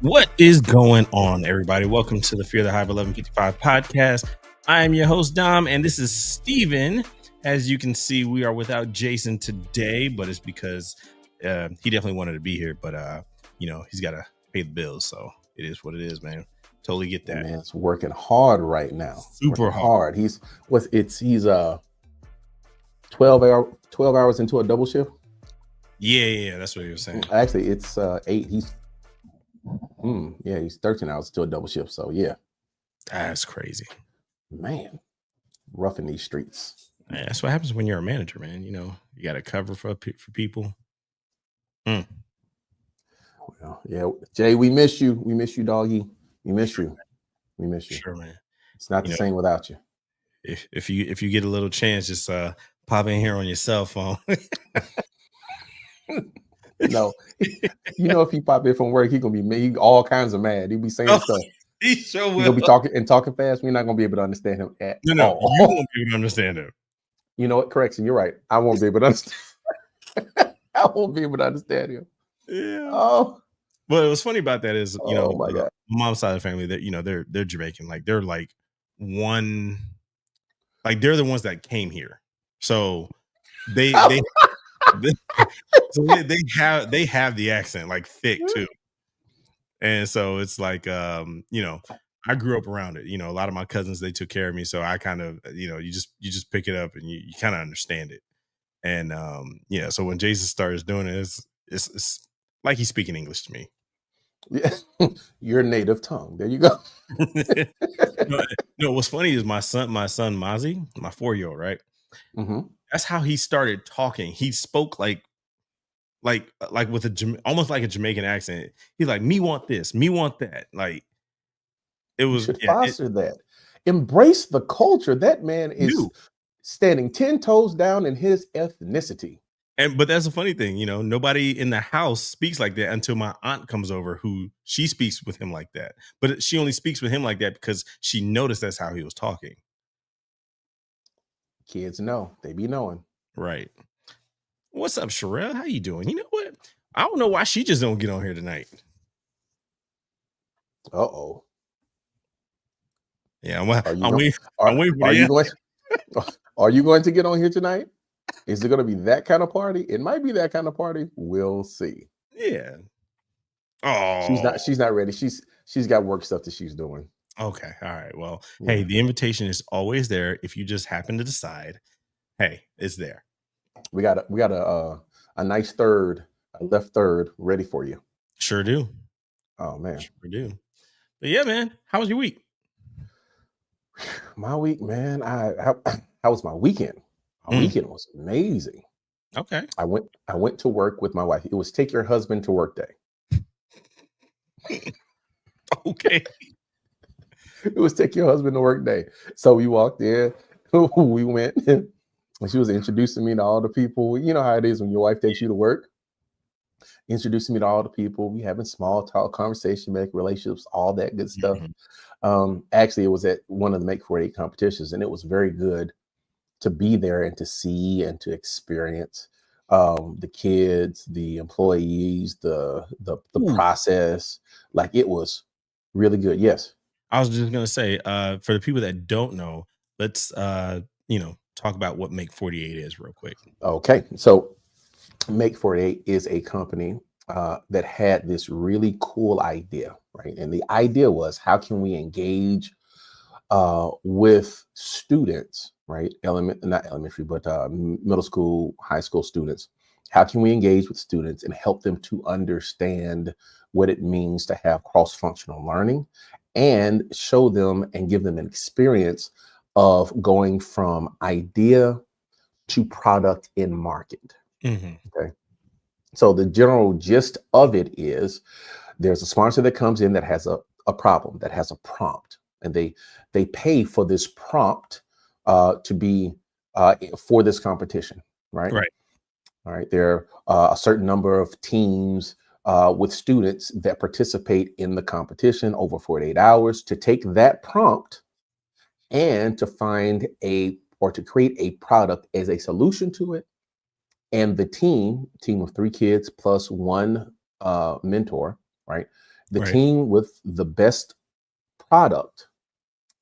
What is going on, everybody? Welcome to the Fear the Hive 1155 podcast. I am your host, Dom, and this is Steven. As you can see, we are without Jason today, but it's because he definitely wanted to be here, but he's got to pay the bills, so it is what it is, man. Totally get that. Man's working hard right now. Super hard. He's 12 hours into a double shift. Yeah, that's what he was saying. Actually, it's 8. He's 13 hours to a double shift. So yeah, that's crazy, man. Rough in these streets. Yeah, that's what happens when you're a manager, man. You know, you got to cover for people. Well, yeah, Jay, we miss you. We miss you, doggy. We miss you. We miss you. Sure, man. It's not the same without you. If you get a little chance, just pop in here on your cell phone. No, if he pop in from work, he gonna be mad. All kinds of mad. He'll be saying stuff. He sure will. He'll be talking fast. We're not gonna be able to understand him at all. You won't be able to understand him. You know what? Correction. You're right. I won't be able to understand. I won't be able to understand him. Yeah. Oh. Well, what's funny about that is, oh my God, mom's side of the family, that they're Jamaican. Like they're like they're the ones that came here. So they have the accent like thick too. And so it's like I grew up around it. A lot of my cousins, they took care of me. So I kind of, you just pick it up and you kind of understand it. And so when Jason starts doing it, it's like he's speaking English to me. Yeah, your native tongue. There you go. No, what's funny is my son Mozzie, my 4-year-old, right? Mm-hmm. That's how he started talking. He spoke like with almost like a Jamaican accent. He's like, "Me want this, me want that." Like it was. You should foster that. Embrace the culture. That man is standing 10 toes down in his ethnicity. But that's the funny thing, nobody in the house speaks like that until my aunt comes over, who she speaks with him like that. But she only speaks with him like that because she noticed that's how he was talking. Kids know. They be knowing. Right. What's up, Sherelle? How you doing? You know what? I don't know why she just don't get on here tonight. Uh-oh. Yeah, Are you going to get on here tonight? Is it going to be that kind of party? It might be that kind of party. We'll see. Yeah. Oh, she's not ready. She's got work stuff that she's doing. Okay. All right. Well, Hey, the invitation is always there. If you just happen to decide, hey, it's there. We got a nice left third ready for you. Sure do. Oh man. Sure do. But yeah, man, how was your week? My week, man. How was my weekend? My weekend was amazing. Okay. I went to work with my wife. It was take your husband to work day. Okay. It was take your husband to work day. So we walked in, we went, and she was introducing me to all the people. You know how it is when your wife takes you to work. Introducing me to all the people. We having small talk, conversation, make relationships, all that good stuff. Actually, it was at one of the Make 48 competitions, and it was very good to be there and to see and to experience the kids, the employees, the process. Like it was really good. Yes. I was just gonna say, for the people that don't know, let's talk about what Make 48 is real quick. Okay. So Make 48 is a company that had this really cool idea, right? And the idea was, how can we engage with students, right? Not elementary, but middle school, high school students. How can we engage with students and help them to understand what it means to have cross-functional learning, and show them and give them an experience of going from idea to product in market. Okay. So the general gist of it is, there's a sponsor that comes in that has a problem, that has a prompt, and they pay for this prompt to be for this competition, right? Right. All right. There are a certain number of teams with students that participate in the competition over 48 hours to take that prompt and to find to create a product as a solution to it. And the team of 3 kids plus 1 mentor, right? The Right. team with the best product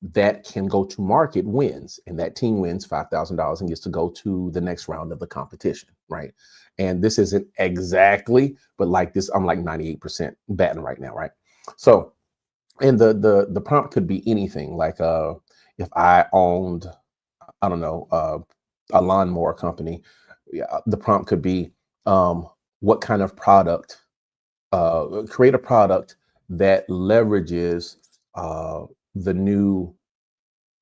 that can go to market wins, and that team wins $5,000 and gets to go to the next round of the competition, right? And this isn't exactly, but like this, I'm like 98% batting right now, right? So, and the prompt could be anything. Like if I owned, I don't know, a lawnmower company, yeah, the prompt could be what kind of product, create a product that leverages the new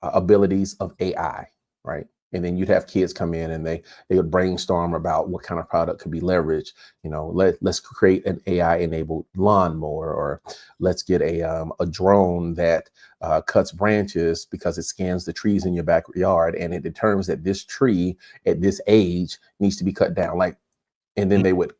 abilities of AI, right? And then you'd have kids come in and they would brainstorm about what kind of product could be leveraged. You know, let's create an AI enabled lawnmower, or let's get a drone that cuts branches because it scans the trees in your backyard and it determines that this tree at this age needs to be cut down. Like, and then Mm. they would,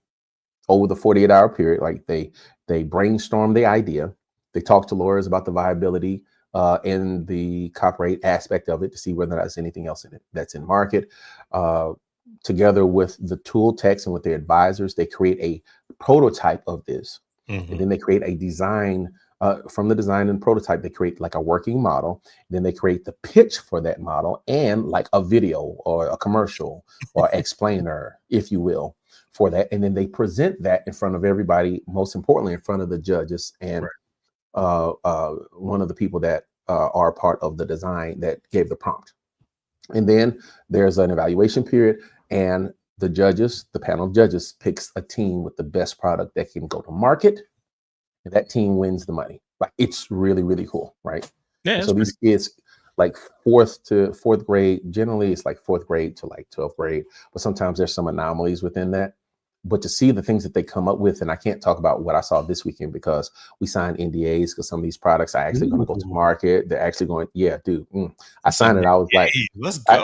over the 48-hour period, like they brainstorm the idea, they talk to lawyers about the viability and the copyright aspect of it to see whether there's anything else in it that's in market. Together with the tool techs and with their advisors, they create a prototype of this, and Mhm. then they create a design. From the design and prototype, they create like a working model. Then they create the pitch for that model and like a video or a commercial or explainer, if you will, for that. And then they present that in front of everybody, most importantly, in front of the judges and Right. one of the people that are part of the design that gave the prompt. And then there's an evaluation period, and the panel of judges picks a team with the best product that can go to market, and that team wins the money. Like, it's really, really cool, right? Yeah, And that's so pretty these kids, like fourth grade, generally it's like fourth grade to like 12th grade, but sometimes there's some anomalies within that. But to see the things that they come up with, and I can't talk about what I saw this weekend because we signed NDAs because some of these products are actually going to go to Ooh, market. They're actually going, yeah, dude. I you said, signed it. I was like, "Hey, let's go."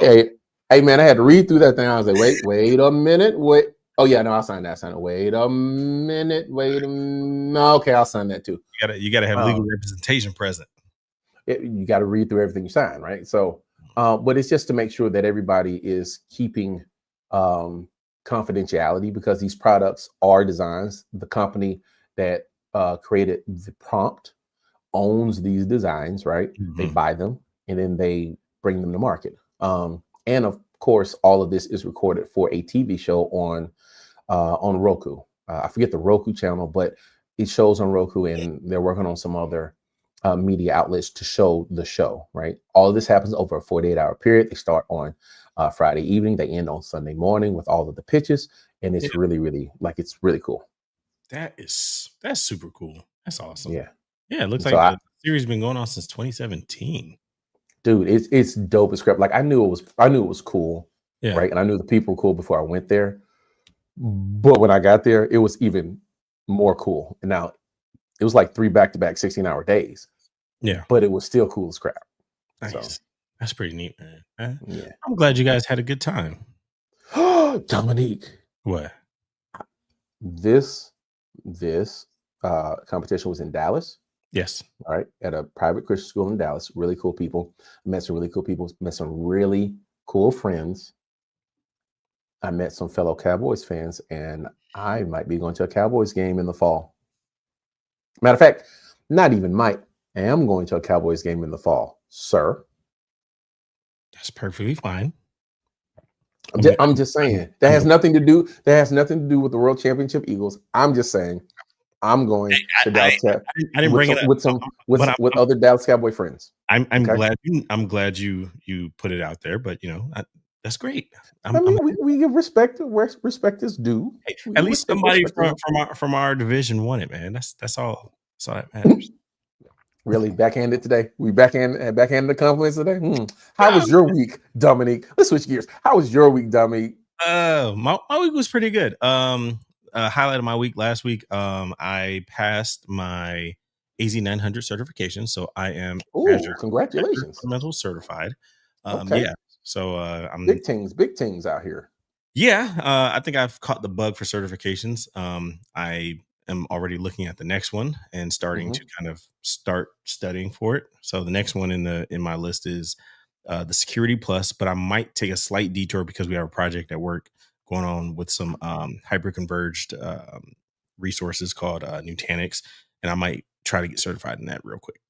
hey, man, I had to read through that thing. I was like, wait a minute, wait. Oh yeah, no, I signed that. I signed it. Wait a minute, no, okay, I'll sign that too. You gotta have legal Um, representation present. you got to read through everything you sign, right? So, but it's just to make sure that everybody is keeping um, confidentiality, because these products are designs. The company that created the prompt owns these designs, right? They Mhm. buy them and then they bring them to market. And of course, all of this is recorded for a TV show on Roku. I forget the Roku channel, but it shows on Roku, and they're working on some other media outlets to show the show. Right, all of this happens over a 48-hour period. They start on Friday evening, they end on Sunday morning with all of the pitches, and Yeah, it's really, really like it's really cool. that's super cool. That's awesome. Yeah, Yeah, it looks and so like I, the series been going on since 2017. dude, it's dope as crap. Like I knew it was cool, Yeah. right? And I knew the people were cool before I went there. But when I got there, it was even more cool. And now it was like 3 back-to-back 16-hour days, Yeah. but it was still cool as crap. So Nice. That's pretty neat, man. yeah. I'm glad you guys had a good time. Dominique, What? this this competition was in Dallas, Yes. all right, at a private Christian school in Dallas. Really cool people. Met some really cool people, met some really cool friends. I met some fellow Cowboys fans, and I might be going to a Cowboys game in the fall. Matter of fact, not even might. I am going to a Cowboys game in the fall, sir. That's perfectly fine. I'm I'm just, glad I'm you just saying that I'm has glad nothing to do. That has nothing to do with the World Championship Eagles. I'm just saying I'm going to I Dallas I didn't bring it up, but with other Dallas Cowboy friends. I'm Okay. glad you put it out there, but, that's great. I I'm mean, we give respect to where respect is due. Hey, We at give least respect. somebody Respect is from our division won it, man. That's all that matters. really backhanded today. We backhanded the compliments today. How Yeah, was your week, Dominique? Let's switch gears. How was your week, Dominique? my week was pretty good. Highlight of my week last week, I passed my AZ 900 certification, so I am Oh, Azure congratulations. Fundamental certified. Okay. Yeah, so I'm Big things out here. yeah, I think I've caught the bug for certifications. I am already looking at the next one and starting to Hmm. kind of start studying for it. So the next one in my list is the Security Plus, but I might take a slight detour because we have a project at work going on with some hyper converged resources called Nutanix. and I might try to get certified in that real quick.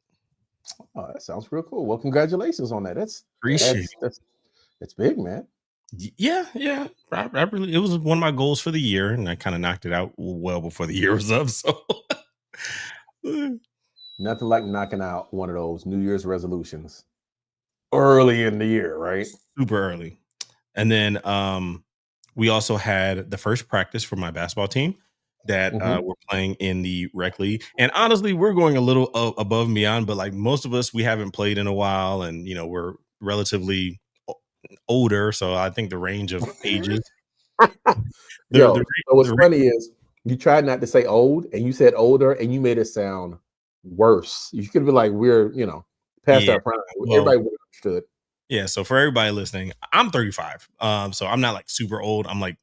Oh, that sounds real cool. Well, congratulations on that. Appreciate That's big, man. it. Yeah. I really, it was one of my goals for the year, and I kind of knocked it out well before the year was up. So Nothing like knocking out one of those New Year's resolutions early in the year, right? super early. And then we also had the first practice for my basketball team that we're playing in the rec league. And honestly, we're going a little above and beyond, but like most of us, we haven't played in a while, and we're relatively older. So I think the range of ages. Yo, The, so what's the, funny is you tried not to say old, and you said older, and you made it sound worse. You could be like, we're past yeah, our prime. well, Everybody would have understood. yeah. So for everybody listening, I'm 35. So I'm not like super old. I'm like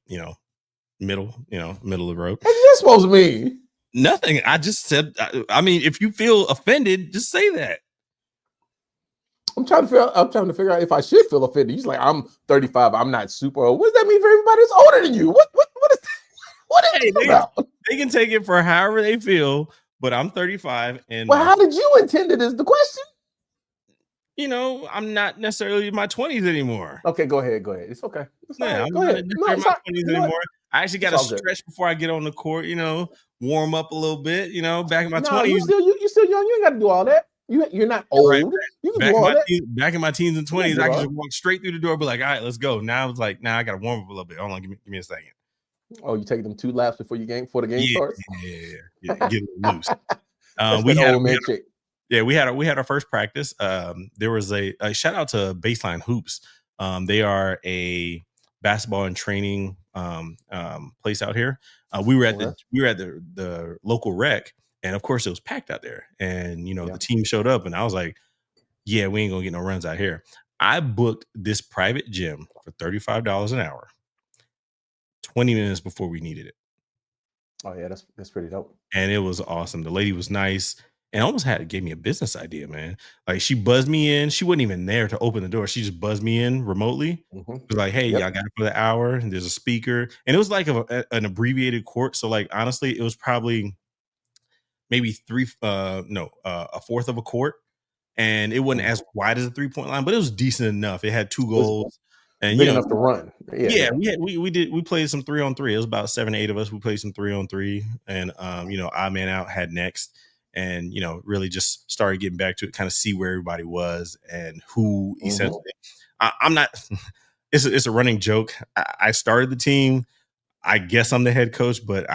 middle of the road. What's this supposed to mean? Nothing. I just said. I mean, if you feel offended, just say that. I'm trying to figure out if I should feel offended. He's like, I'm 35. I'm not super old. What does that mean for everybody that's older than you? What is that? What is it about? They can take it for however they feel, but I'm 35, and well, how did you intend it? Is the question? I'm not necessarily in my 20s anymore. Okay, go ahead. It's okay. I'm not necessarily in my 20s anymore. I actually got to stretch before I get on the court. Warm up a little bit. Back in my 20s. You still young. You ain't got to do all that. You're not old. Right. You can do all that. Back in my teens and 20s, I could just walk straight through the door, be like, all right, let's go. Now it's like, I got to warm up a little bit. Hold on, give me a second. Oh, you take them 2 laps before the game starts? Yeah. Get loose. We had our first practice. There was a shout out to Baseline Hoops. They are a basketball and training place out here. We were at the local rec, and of course it was packed out there. And the team showed up, and I was like, "Yeah, we ain't gonna get no runs out here." I booked this private gym for $35 an hour, 20 minutes before we needed it. Oh yeah, that's pretty dope. And it was awesome. The lady was nice. And almost gave me a business idea, man. Like she buzzed me in. She wasn't even there to open the door. She just buzzed me in remotely. It was like, hey, y'all got it for the hour. And there's a speaker. And it was like an abbreviated court. So like, honestly, it was probably maybe a fourth of a court. And it wasn't as wide as a 3-point line, but it was decent enough. It had 2 goals. And big enough to run. We played some 3-on-3. It was about 7 or 8 of us. We played some 3-on-3. And odd man out had next. And really just started getting back to it, kind of see where everybody was and who essentially. I'm not. It's a running joke. I started the team. I guess I'm the head coach, but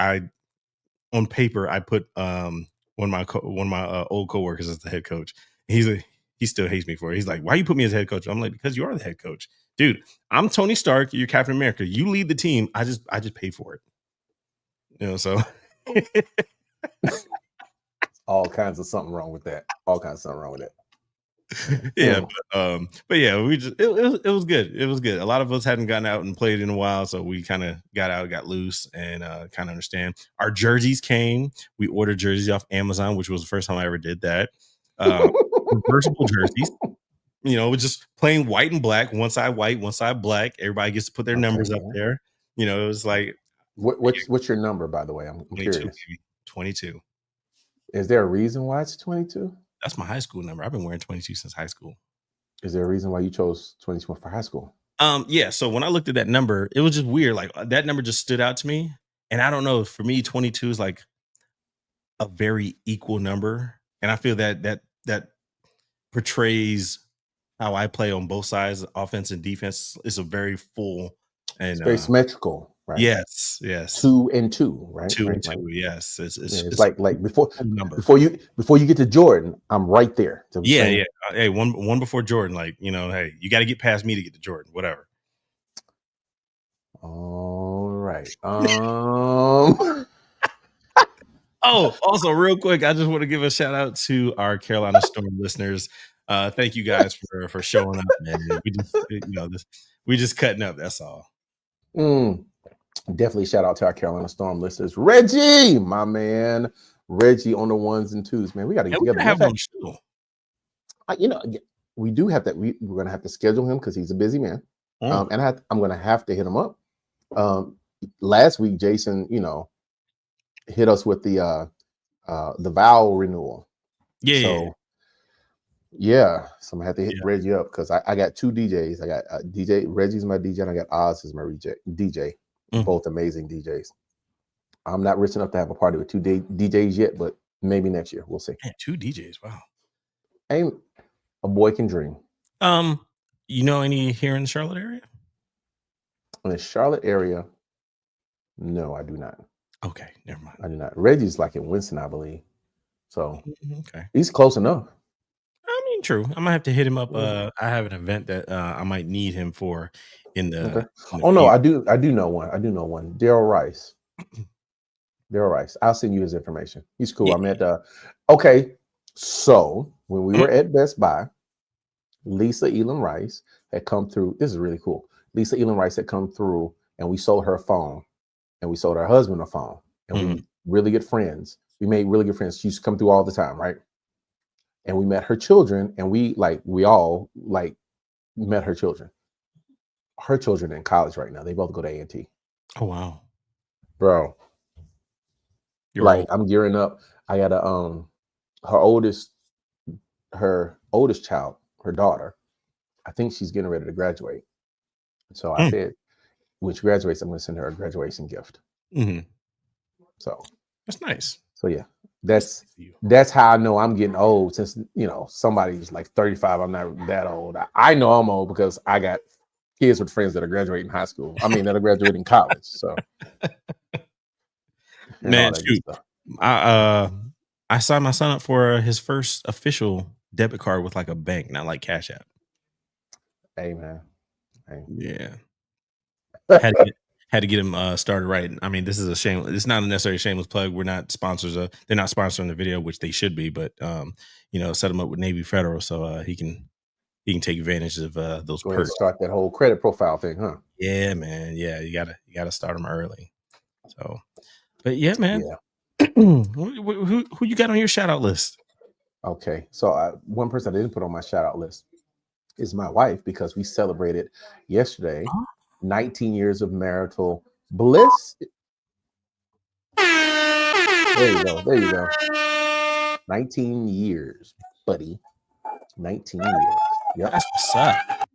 on paper I put one of my old coworkers as the head coach. He still hates me for it. He's like, "Why you put me as head coach?" I'm like, "Because you are the head coach, dude. I'm Tony Stark. You're Captain America. You lead the team. I just pay for it. So." All kinds of something wrong with that. Yeah, but yeah, we just it was good. It was good. A lot of us hadn't gotten out and played in a while, so we kind of got loose and kind of understand. Our jerseys came. We ordered jerseys off Amazon, which was the first time I ever did that. Reversible jerseys. With just plain white and black, one side white, one side black. Everybody gets to put their numbers up there. It was like what's your number, by the way? I'm 22, curious. 22. Is there a reason why it's 22? That's my high school number. I've been wearing 22 since high school. Is there a reason why you chose 22 for high school? Yeah. So when I looked at that number, it was just weird. Like that number just stood out to me. And I don't know, for me, 22 is like a very equal number. And I feel that portrays how I play on both sides, offense and defense. It's a very full and it's very symmetrical. Right. Yes. 2 and 2, right? 2 and 2. Yes. It's like before you get to Jordan, I'm right there. Yeah. Hey, one before Jordan. Like hey, you got to get past me to get to Jordan. Whatever. All right. Oh, also real quick, I just want to give a shout out to our Carolina Storm listeners. Thank you guys for showing up. And we just cutting up. That's all. Definitely shout out to our Carolina Storm listeners. Reggie, my man. Reggie on the 1s and 2s, man. We got to get together. Have on show. We do have that. We're going to have to schedule him because he's a busy man. And I'm going to have to hit him up. Last week, Jason, hit us with the the vow renewal. Yeah, So yeah, so I'm gonna have to hit yeah. Reggie up because I got two DJs. I got DJ Reggie's my DJ, and I got Oz as my DJ. Mhm. Both amazing DJs. I'm not rich enough to have a party with two DJs yet, but maybe next year we'll see. Man, 2 DJs. Wow. Ain't a boy can dream. Um, you know any here in the Charlotte area? In the Charlotte area, no, I do not. Okay, never mind. I do not. Reggie's like in Winston, I believe. So Okay. he's close enough. I mean, true. I might have to hit him up. Mhm. I have an event that I might need him for Okay. in the Oh no, future. I do know one. I do know one. Daryl Rice. Daryl Rice. I'll send you his information. He's cool. Yeah. I met okay. So when we Mhm. were at Best Buy, Lisa Elam Rice had come through. This is really cool. Lisa Elam Rice had come through and we sold her a phone and we sold her husband a phone. And Mhm. we really good friends. We made really good friends. She used to come through all the time, right? And we met her children and we all met her children. Her children are in college right now. They both go to A&T. Oh wow, Bro, you're like old. I'm gearing up. I got to her oldest child, her daughter, I think she's getting ready to graduate. So I Mm. said, when she graduates, I'm going to send her a graduation gift. Mhm. So, That's nice. yeah, That's that's nice of you. that's how I know I'm getting old. Since somebody's like 35, I'm not that old. I know I'm old because I got kids with friends that are graduating high school. I mean, that are graduating college. So, and all Man, that good shoot. stuff. I uh I signed my son up for his first official debit card with like a bank, not like Cash App. Hey, man. Hey. Yeah. Had to get had to get him started right. I mean, this is a shame. It's not a necessarily shameless plug. We're not sponsors of they're not sponsoring the video, which they should be, but set him up with Navy Federal so he can take advantage of those Go ahead and perks. start that whole credit profile thing, huh? Yeah, man. Yeah, you gotta start them early. So, but yeah, man. Yeah. who you got on your shout out list? Okay. So one person I didn't put on my shout out list is my wife because we celebrated yesterday 19 years of marital bliss. There you go. There you go. 19 years, buddy. 19 years. Yep. That's what's up.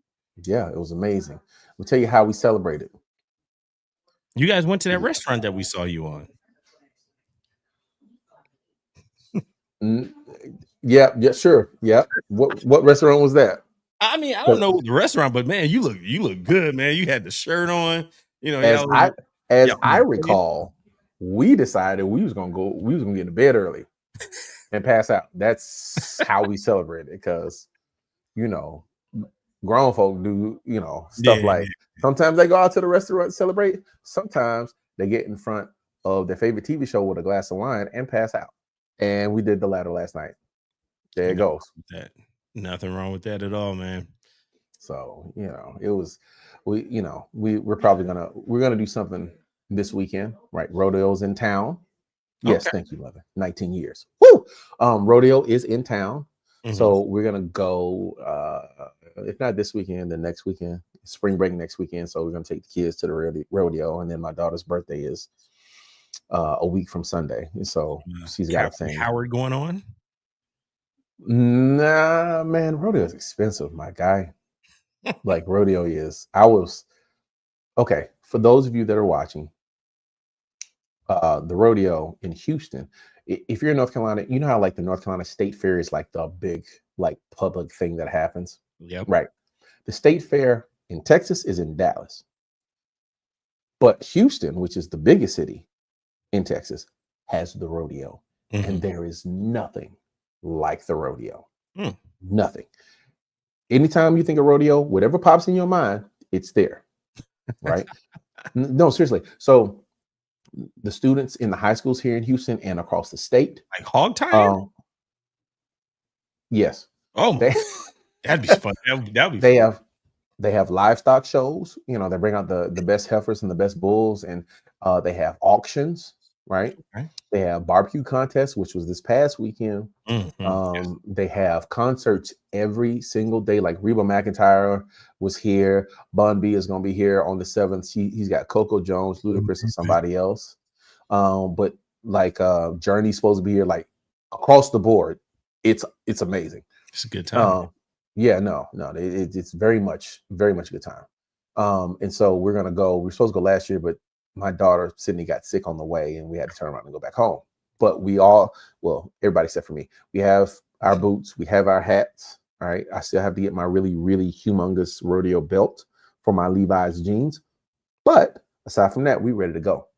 Yeah, it was amazing. I'll tell you how we celebrated. You guys went to that restaurant that we saw you on. Mm, yeah, sure. Yeah. What restaurant was that? I mean, I don't 'Cause know the restaurant, but man, you look good, man. You had the shirt on. As Y'all I as y'all I was big. recall, we decided we was gonna get to bed early and pass out. That's how we celebrated because you know, grown folk do, stuff Yeah, like sometimes they go out to the restaurant to celebrate. Sometimes they get in front of their favorite TV show with a glass of wine and pass out. And we did the latter last night. There it nothing goes. wrong with that. Nothing wrong with that at all, man. So, it was we're gonna do something this weekend, right? Rodeo's in town. Yes, Okay. thank you, mother. 19 years. Woo! Rodeo is in town. Mhm. So we're gonna go if not this weekend, then next weekend, spring break next weekend. So we're gonna take the kids to the rodeo, and then my daughter's birthday is a week from Sunday. So she's got a Captain thing. Howard going on. Nah, man, rodeo is expensive, my guy. Like rodeo is. I was okay. For those of you that are watching, the rodeo in Houston. If you're in North Carolina, you know how like the North Carolina State Fair is like the big like public thing that happens, Yep. right? The State Fair in Texas is in Dallas, but Houston, which is the biggest city in Texas, has the rodeo, and Mhm. there is nothing like the rodeo. Mm. Nothing. Anytime you think of rodeo, whatever pops in your mind, it's there, right? No, seriously. So the students in the high schools here in Houston and across the state. Like hog tying? Yes, Oh my, they that'd be fun. That'd be they fun. have livestock shows. They bring out the best heifers and the best bulls, and they have auctions. Right? Okay. They have barbecue contests, which was this past weekend. Mhm. Yes. They have concerts every single day. Like Reba McEntire was here. Bun B is going to be here on the 7th. He's got Coco Jones, Ludacris, and somebody else. But like Journey's supposed to be here, like across the board. It's amazing. It's a good time. Yeah, no, it's very much a good time. And so we're gonna go. We were supposed to go last year, but my daughter Sydney got sick on the way, and we had to turn around and go back home. But we all, well, everybody except for me, we have our boots, we have our hats. All right, I still have to get my really, really humongous rodeo belt for my Levi's jeans. But aside from that, we ready to go.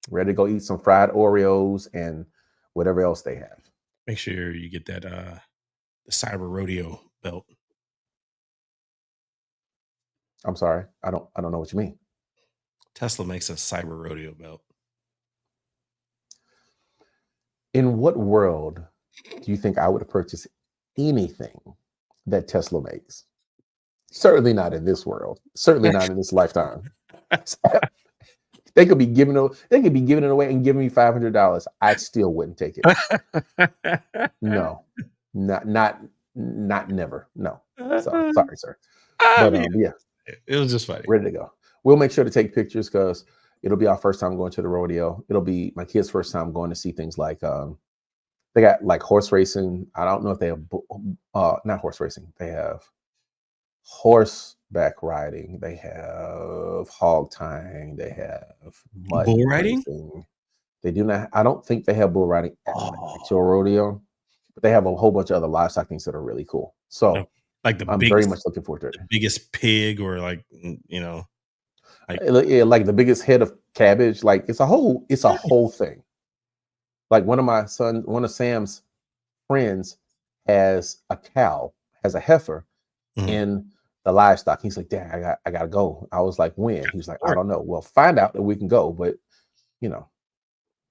Ready to go eat some fried Oreos and whatever else they have. Make sure you get that the cyber rodeo belt. I'm sorry, I don't know what you mean. Tesla makes a cyber rodeo belt. In what world do you think I would purchase anything that Tesla makes? Certainly not in this world. Certainly not in this lifetime. They could be giving it away and giving me $500. I still wouldn't take it. No, not never. No. So sorry, sir. But yeah, it was just funny. Ready to go. We'll make sure to take pictures because it'll be our first time going to the rodeo. It'll be my kids' first time going to see things like they got like horse racing. I don't know if they have not horse racing. They have horseback riding. They have hog tying. They have mud bull riding. Racing. They do not. I don't think they have bull riding at the actual rodeo, but they have a whole bunch of other livestock things that are really cool. So like the I'm very much looking forward to it. Biggest pig, or like like the biggest head of cabbage. Like it's a whole thing. Like one of Sam's friends has a cow, has a heifer in the livestock. He's like, Dad, I gotta go. I was like, when? He was like, I don't know. Well, find out that we can go, but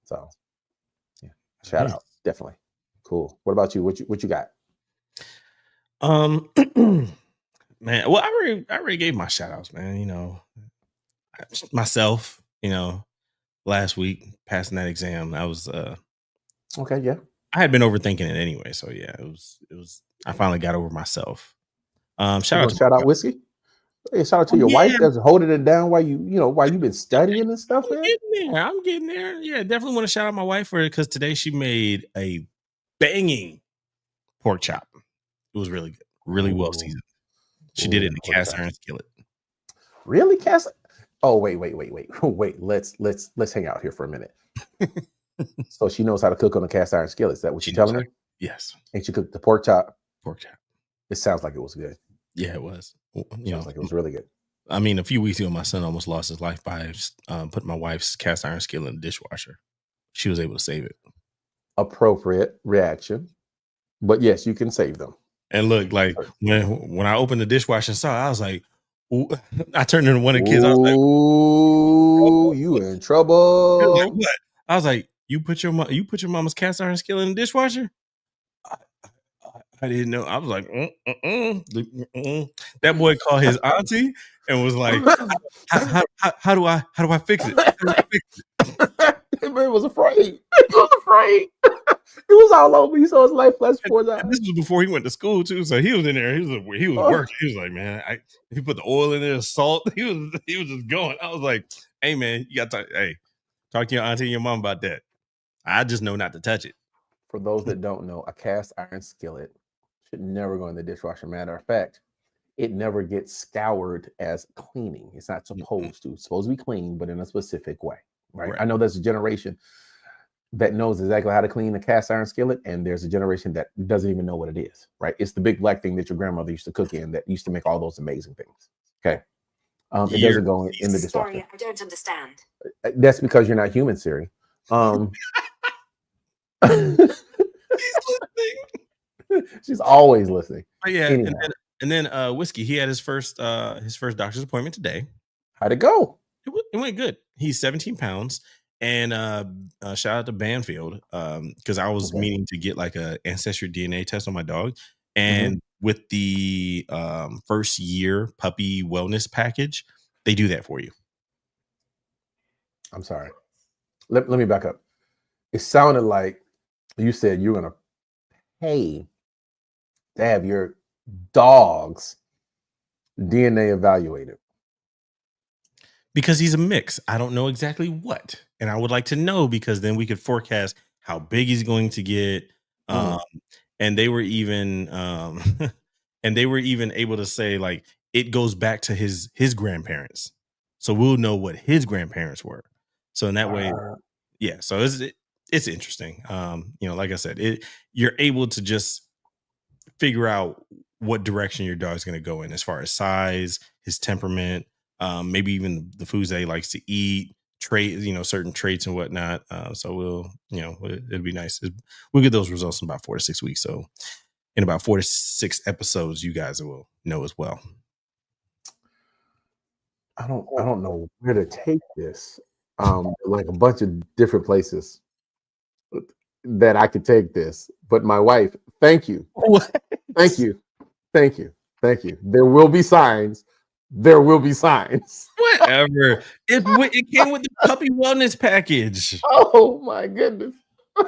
so yeah, shout out, definitely cool. What about you? What you got? Man, well, I already gave my shout outs, man. Myself, last week passing that exam, I was okay, yeah. I had been overthinking it anyway, so yeah, it was I finally got over myself. Shout out Whiskey. Hey, shout out to your wife that's holding it down while you've been studying and stuff, man. I'm getting there. Yeah, definitely want to shout out my wife for it because today she made a banging pork chop. It was really good, really well seasoned. She did it in a cast iron skillet. Really, cast? Oh, wait. Let's hang out here for a minute. So she knows how to cook on a cast iron skillet. Is that what you're telling me? Yes. And she cooked the pork chop. Pork chop. It sounds like it was good. Yeah, it was. Sounds like it was really good. I mean, a few weeks ago, my son almost lost his life by putting my wife's cast iron skillet in the dishwasher. She was able to save it. Appropriate reaction, but yes, you can save them. And look, like when I opened the dishwasher and saw it, I was like, ooh. I turned into one of the kids. I was like, "Ooh, you in trouble?" Like, what? I was like, "You put your mama's cast iron skillet in the dishwasher?" I didn't know. I was like, That boy called his auntie and was like, "How do I fix it?" That man was afraid. He was all over. He saw his life flash before his eyes. This was before he went to school too, so he was in there. He was working. He was like, man, he put the oil in there, salt. He was just going. I was like, hey man, you got to talk to your auntie and your mom about that. I just know not to touch it. For those that don't know, a cast iron skillet should never go in the dishwasher. Matter of fact, it never gets scoured as cleaning. It's not supposed to. It's supposed to be clean, but in a specific way. Right? I know there's a generation that knows exactly how to clean a cast iron skillet, and there's a generation that doesn't even know what it is. Right? It's the big black thing that your grandmother used to cook in that used to make all those amazing things. Okay. It doesn't go in the dishwasher. Sorry, I don't understand. That's because you're not human, Siri. She's always listening. Oh, yeah, and then Whiskey, he had his first doctor's appointment today. How'd it go? It went good. He's 17 pounds. And shout out to Banfield because I was meaning to get like a ancestry DNA test on my dog, and with the first year puppy wellness package, they do that for you. I'm sorry. Let me back up. It sounded like you said you were going to pay to have your dog's DNA evaluated. Because he's a mix. I don't know exactly what, and I would like to know because then we could forecast how big he's going to get. Um, Mhm. and they were even, and they were even able to say like it goes back to his grandparents, so we'll know what his grandparents were. So in that way, Uh, yeah. So it's interesting. Like I said, you're able to just figure out what direction your dog's going to go in as far as size, his temperament, maybe even the foods that he likes to eat, certain traits and whatnot. So it'll be nice. We'll get those results in about 4 to 6 weeks. So in about 4 to 6 episodes, you guys will know as well. I don't know where to take this. Like a bunch of different places that I could take this. But my wife, thank you. What? Thank you. Thank you. Thank you. There will be signs. There will be signs. Whatever. It came with the puppy wellness package. Oh my goodness.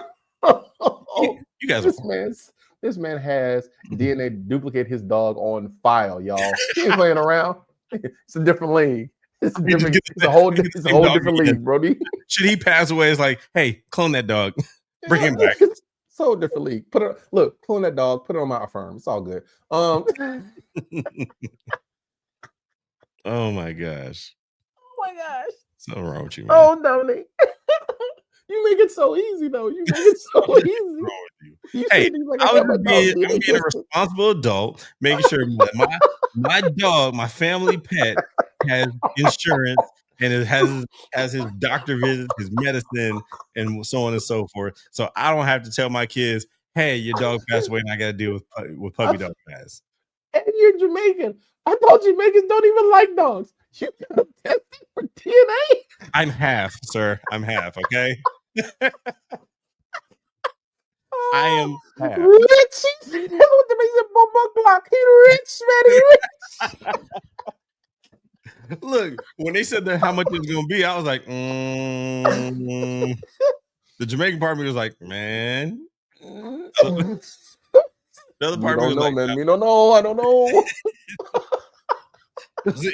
You guys are this man's this man has DNA duplicate his dog on file, y'all. He ain't playing around. It's a different league. It's a different. It's a whole different league, Brody. Should he pass away? It's like, hey, clone that dog. Bring him back. It's a whole different league. Clone that dog. Put it on my firm. It's all good. Oh my gosh. Oh my gosh. Something wrong with you, man. Oh, Dominic. You make it so easy, though. You make it so easy. What's wrong with you? You Hey, like I'm being a responsible adult, making sure that my dog, my family pet, has insurance and it has his doctor visits, his medicine, and so on and so forth. So I don't have to tell my kids, "Hey, your dog passed away, and I got to deal with puppy dog pass." And you're Jamaican. I thought Jamaicans don't even like dogs. You got them testing for DNA? I'm half, sir. I'm half. Okay. I am half. Rich. That's what the man said. Bumbo clock. He rich, man. He rich. Look, when they said that how much it was gonna be, I was like, the Jamaican part of me was like, man. The other part of me was like, man. We don't know. I don't know. It's an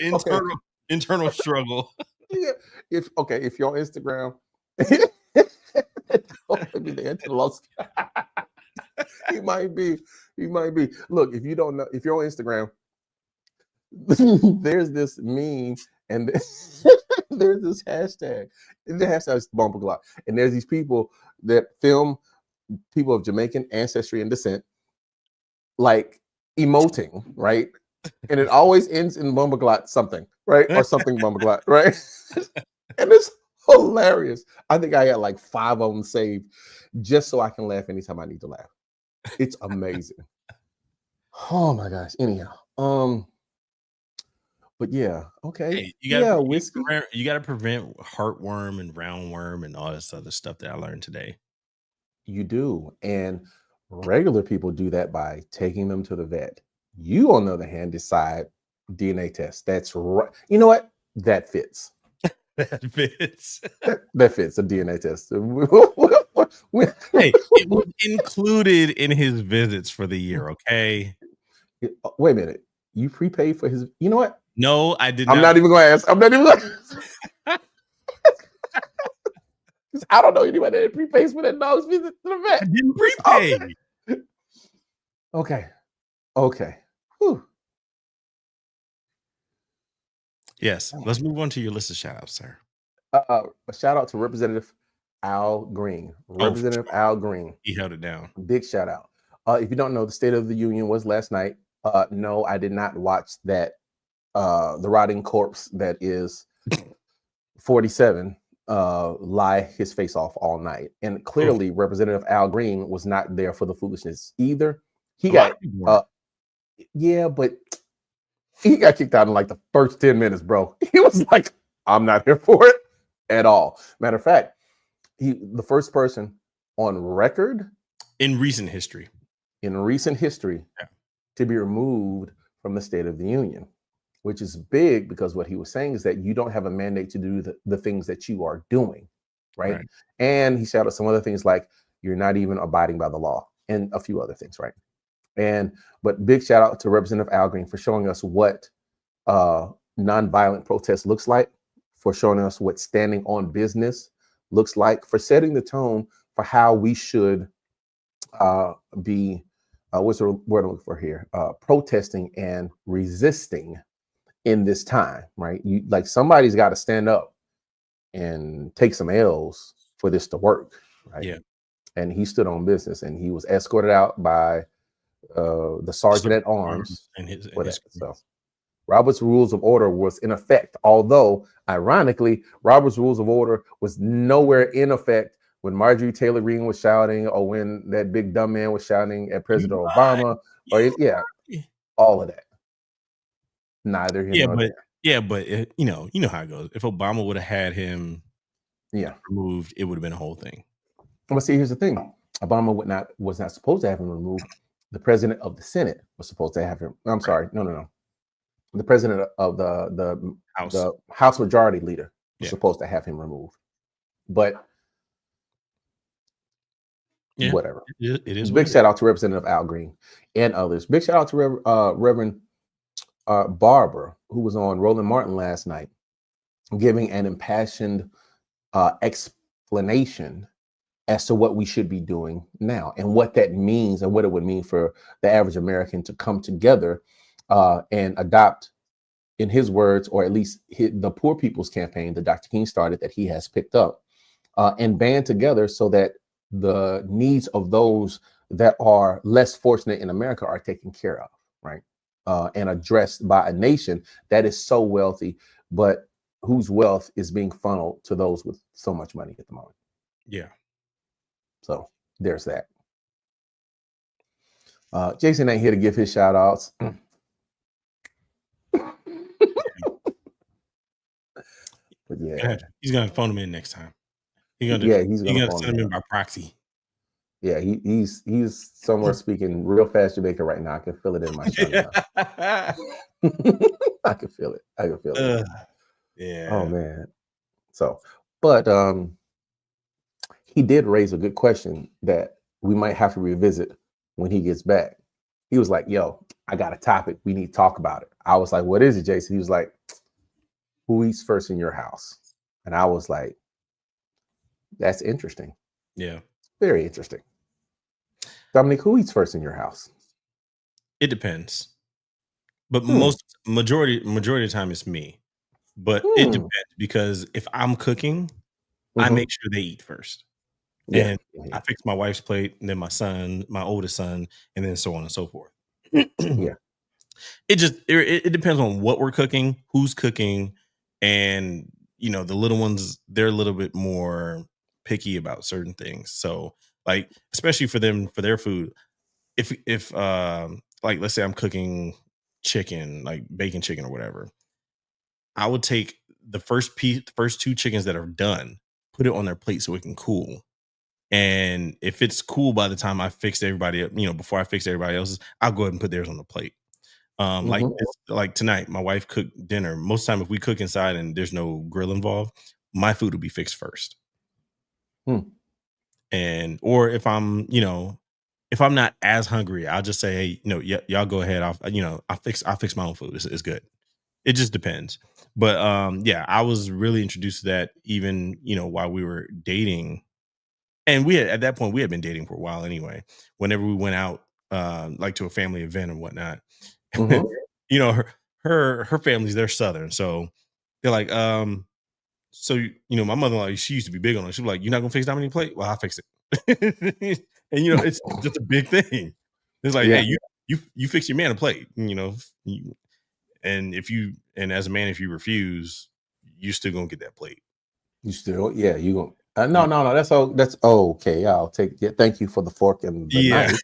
internal struggle. Yeah. If you're on Instagram, he might be. Look, if you don't know, if you're on Instagram, there's this meme and there's this hashtag. The hashtag is bumper glock, and there's these people that film people of Jamaican ancestry and descent, like emoting, right? And it always ends in Bumbaglot something, right? Or something Bumbaglot, right? And it's hilarious. I think I had like 5 of them saved just so I can laugh anytime I need to laugh. It's amazing. Oh my gosh. Anyhow, but yeah, okay. Hey, whiskey. You gotta prevent heartworm and roundworm and all this other stuff that I learned today. You do. And regular people do that by taking them to the vet. You, on the other hand, decide DNA test. That's right. You know what? That fits. That fits. That fits a DNA test. Hey, it was included in his visits for the year, okay? Wait a minute. You prepaid for his. You know what? No, I did not. I'm not even going to ask. I'm not even going to ask. I don't know anybody that prepays for that dog's visit to the vet. I didn't prepay. Okay. Whew. Yes. Let's move on to your list of shout outs, sir. A shout out to Representative Al Green. Representative Al Green. He held it down. Big shout out. If you don't know, the State of the Union was last night. No, I did not watch that. The rotting corpse that is 47 lie his face off all night. And clearly, Representative Al Green was not there for the foolishness either. He got, yeah, but he got kicked out in like the first 10 minutes, bro. He was like, I'm not here for it at all. Matter of fact, the first person on record in recent history to be removed from the State of the Union, which is big because what he was saying is that you don't have a mandate to do the things that you are doing, right? And he shouted some other things like you're not even abiding by the law and a few other things, right? But big shout out to Representative Al Green for showing us what nonviolent protest looks like for showing us what standing on business looks like, for setting the tone for how we should be, what's the word I'm looking for here? Protesting and resisting in this time, right? You like somebody's got to stand up and take some L's for this to work, right? Yeah. And he stood on business, and he was escorted out by the sergeant at arms and his for that. So Robert's Rules of Order was in effect, although ironically, Robert's Rules of Order was nowhere in effect when Marjorie Taylor Greene was shouting, or when that big dumb man was shouting at President Obama, or all of that. Neither here nor there. But you know how it goes. If Obama would have had him removed, it would have been a whole thing. But see, here's the thing: Obama was not supposed to have him removed. The president of the Senate was supposed to have him. I'm sorry, no. The president of the House Majority Leader was supposed to have him removed. But whatever. It is. Big shout out to Representative Al Green and others. Big shout out to Reverend Barber, who was on Roland Martin last night, giving an impassioned explanation as to what we should be doing now, and what that means, and what it would mean for the average American to come together and adopt, in his words, or at least the Poor People's Campaign that Dr. King started, that he has picked up, and band together so that the needs of those that are less fortunate in America are taken care of, right? And addressed by a nation that is so wealthy, but whose wealth is being funneled to those with so much money at the moment. Yeah. So there's that. Jason ain't here to give his shout outs. But he's gonna phone him in next time. He's gonna send him in by proxy. Yeah, he's somewhere speaking real fast Jamaican right now. I can feel it in my tongue. I can feel it. Yeah. Oh man. So, but he did raise a good question that we might have to revisit when he gets back. He was like, "Yo, I got a topic. We need to talk about it." I was like, "What is it, Jason?" He was like, "Who eats first in your house?" And I was like, "That's interesting." Yeah. Very interesting. Dominic, who eats first in your house? It depends. But majority of the time it's me. But it depends, because if I'm cooking, I make sure they eat first. And I fix my wife's plate, and then my son, my oldest son, and then so on and so forth. Yeah. It depends on what we're cooking, who's cooking, and the little ones, they're a little bit more picky about certain things. So like, especially for them, for their food, if like, let's say I'm cooking chicken, like bacon chicken or whatever, I would take the first two chickens that are done, put it on their plate so it can cool. And if it's cool by the time I fixed everybody, before I fix everybody else's, I'll go ahead and put theirs on the plate. Like tonight, my wife cooked dinner. Most of the time, if we cook inside and there's no grill involved, my food will be fixed first. And or if I'm not as hungry, I'll just say, hey, y'all go ahead. I'll fix my own food. It's good. It just depends. But I was really introduced to that even while we were dating. And at that point we had been dating for a while anyway. Whenever we went out, like to a family event and whatnot, her family's, they're Southern, so they're like, my mother-in-law, she used to be big on it. She was like, "You're not gonna fix Dominique's plate? Well, I'll fix it." And it's just a big thing. It's like, hey, you fix your man a plate, and as a man, if you refuse, you still gonna get that plate. You still, you gonna. No, that's okay. I'll take it. Thank you for the fork and the knife.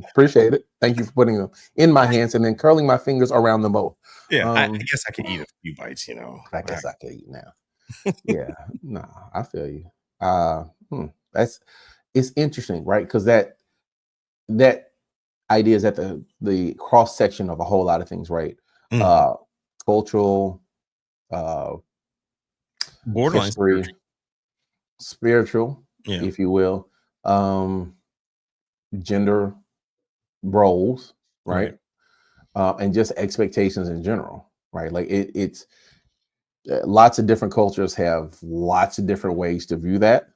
Appreciate it. Thank you for putting them in my hands and then curling my fingers around them both. I guess I could eat a few bites, I guess I could eat now. No, I feel you. It's interesting, right? Because that idea is at the cross section of a whole lot of things, right? Cultural, borderline history, spiritual, if you will, gender roles, right? And just expectations in general, right? Like it's Lots of different cultures have lots of different ways to view that.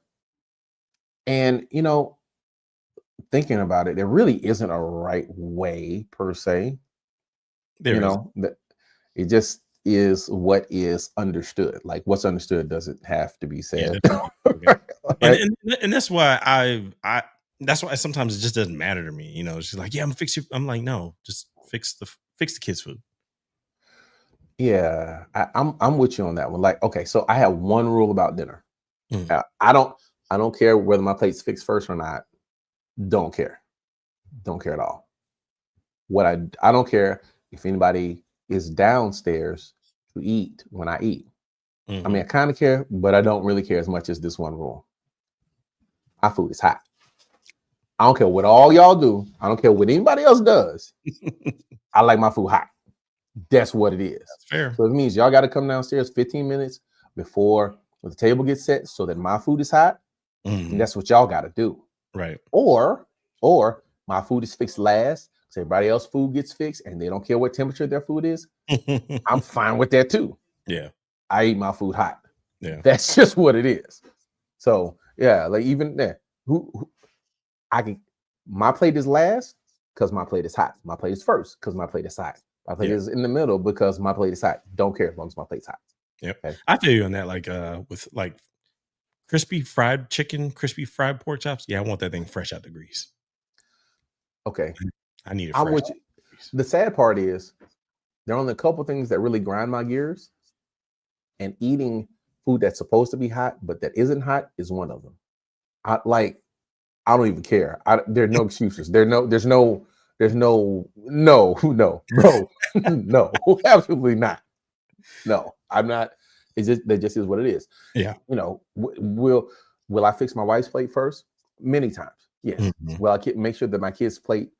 And, thinking about it, there really isn't a right way per se. There is. That it just is what is understood. Like what's understood doesn't have to be Yeah, said. doesn't need to be okay. And Right? and that's why I that's why sometimes it just doesn't matter to me. She's like, yeah, I'm gonna fix you. I'm like, no, just fix the kids' food. Yeah, I'm with you on that one. Like, okay, so I have one rule about dinner. Mm, I don't care whether my plate's fixed first or not. Don't care. Don't care at all. What I don't care if anybody is downstairs to eat when I eat. I mhm. mean, I kind of care, but I don't really care as much as this one rule. My food is hot. I don't care what all y'all do. I don't care what anybody else does. I like my food hot. That's what it is. That's fair. So it means y'all got to come downstairs 15 minutes before the table gets set so that my food is hot. And Mhm. that's what y'all got to do. Right. Or my food is fixed last. So everybody else's food gets fixed and they don't care what temperature their food is. I'm fine with that too. Yeah. I eat my food hot. Yeah. That's just what it is. So yeah, like even there, my plate is last because my plate is hot. My plate is first because my plate is hot. My plate Yeah. is in the middle because my plate is hot. Don't care as long as my plate's hot. Yep. Okay. I feel you on that. Like with like crispy fried chicken, crispy fried pork chops. Yeah, I want that thing fresh out the grease. Okay. I need it I'm fresh with out you. the grease. The sad part is there are only a couple things that really grind my gears, and eating food that's supposed to be hot but that isn't hot is one of them. I don't even care. There are no excuses. There's no, no, bro, no, absolutely not. No, I'm not. It's just that just is what it is. Yeah. Will I fix my wife's plate first? Many times, yes. Mhm. Will I make sure that my kids' plate?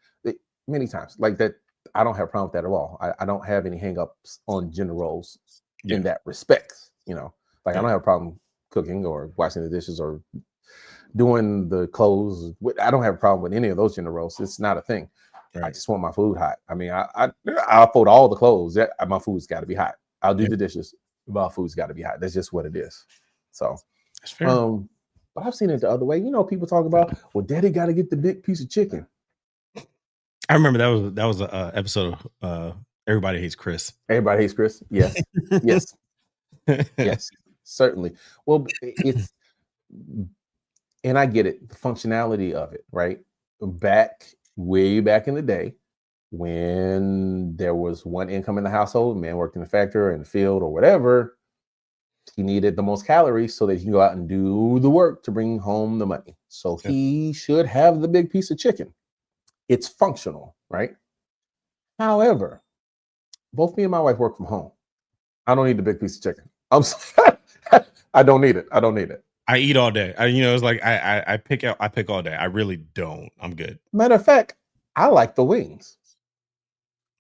Many times, like that. I don't have a problem with that at all. I don't have any hangups on gender roles in Yeah. that respect. Like I Yeah. don't have a problem cooking or washing the dishes or doing the clothes. I don't have a problem with any of those gender roles. It's not a thing. I Right. just want my food hot. I mean, I'll fold all the clothes. My food's got to be hot. I'll do Yep. the dishes. My food's got to be hot. That's just what it is. So, That's fair. but I've seen it the other way. People talk about, well, daddy got to get the big piece of chicken. I remember that was a episode of Everybody Hates Chris. Everybody hates Chris. Yes. Yes. Yes. Certainly. Well, and I get it, the functionality of it, right? Way back in the day, when there was one income in the household, man worked in the factory or in the field or whatever, he needed the most calories so that he can go out and do the work to bring home the money. So Yep. he should have the big piece of chicken. It's functional, right? However, both me and my wife work from home. I don't need the big piece of chicken. I'm sorry. I don't need it. I don't need it. I eat all day. It's like I pick all day. I really don't. I'm good. Matter of fact, I like the wings.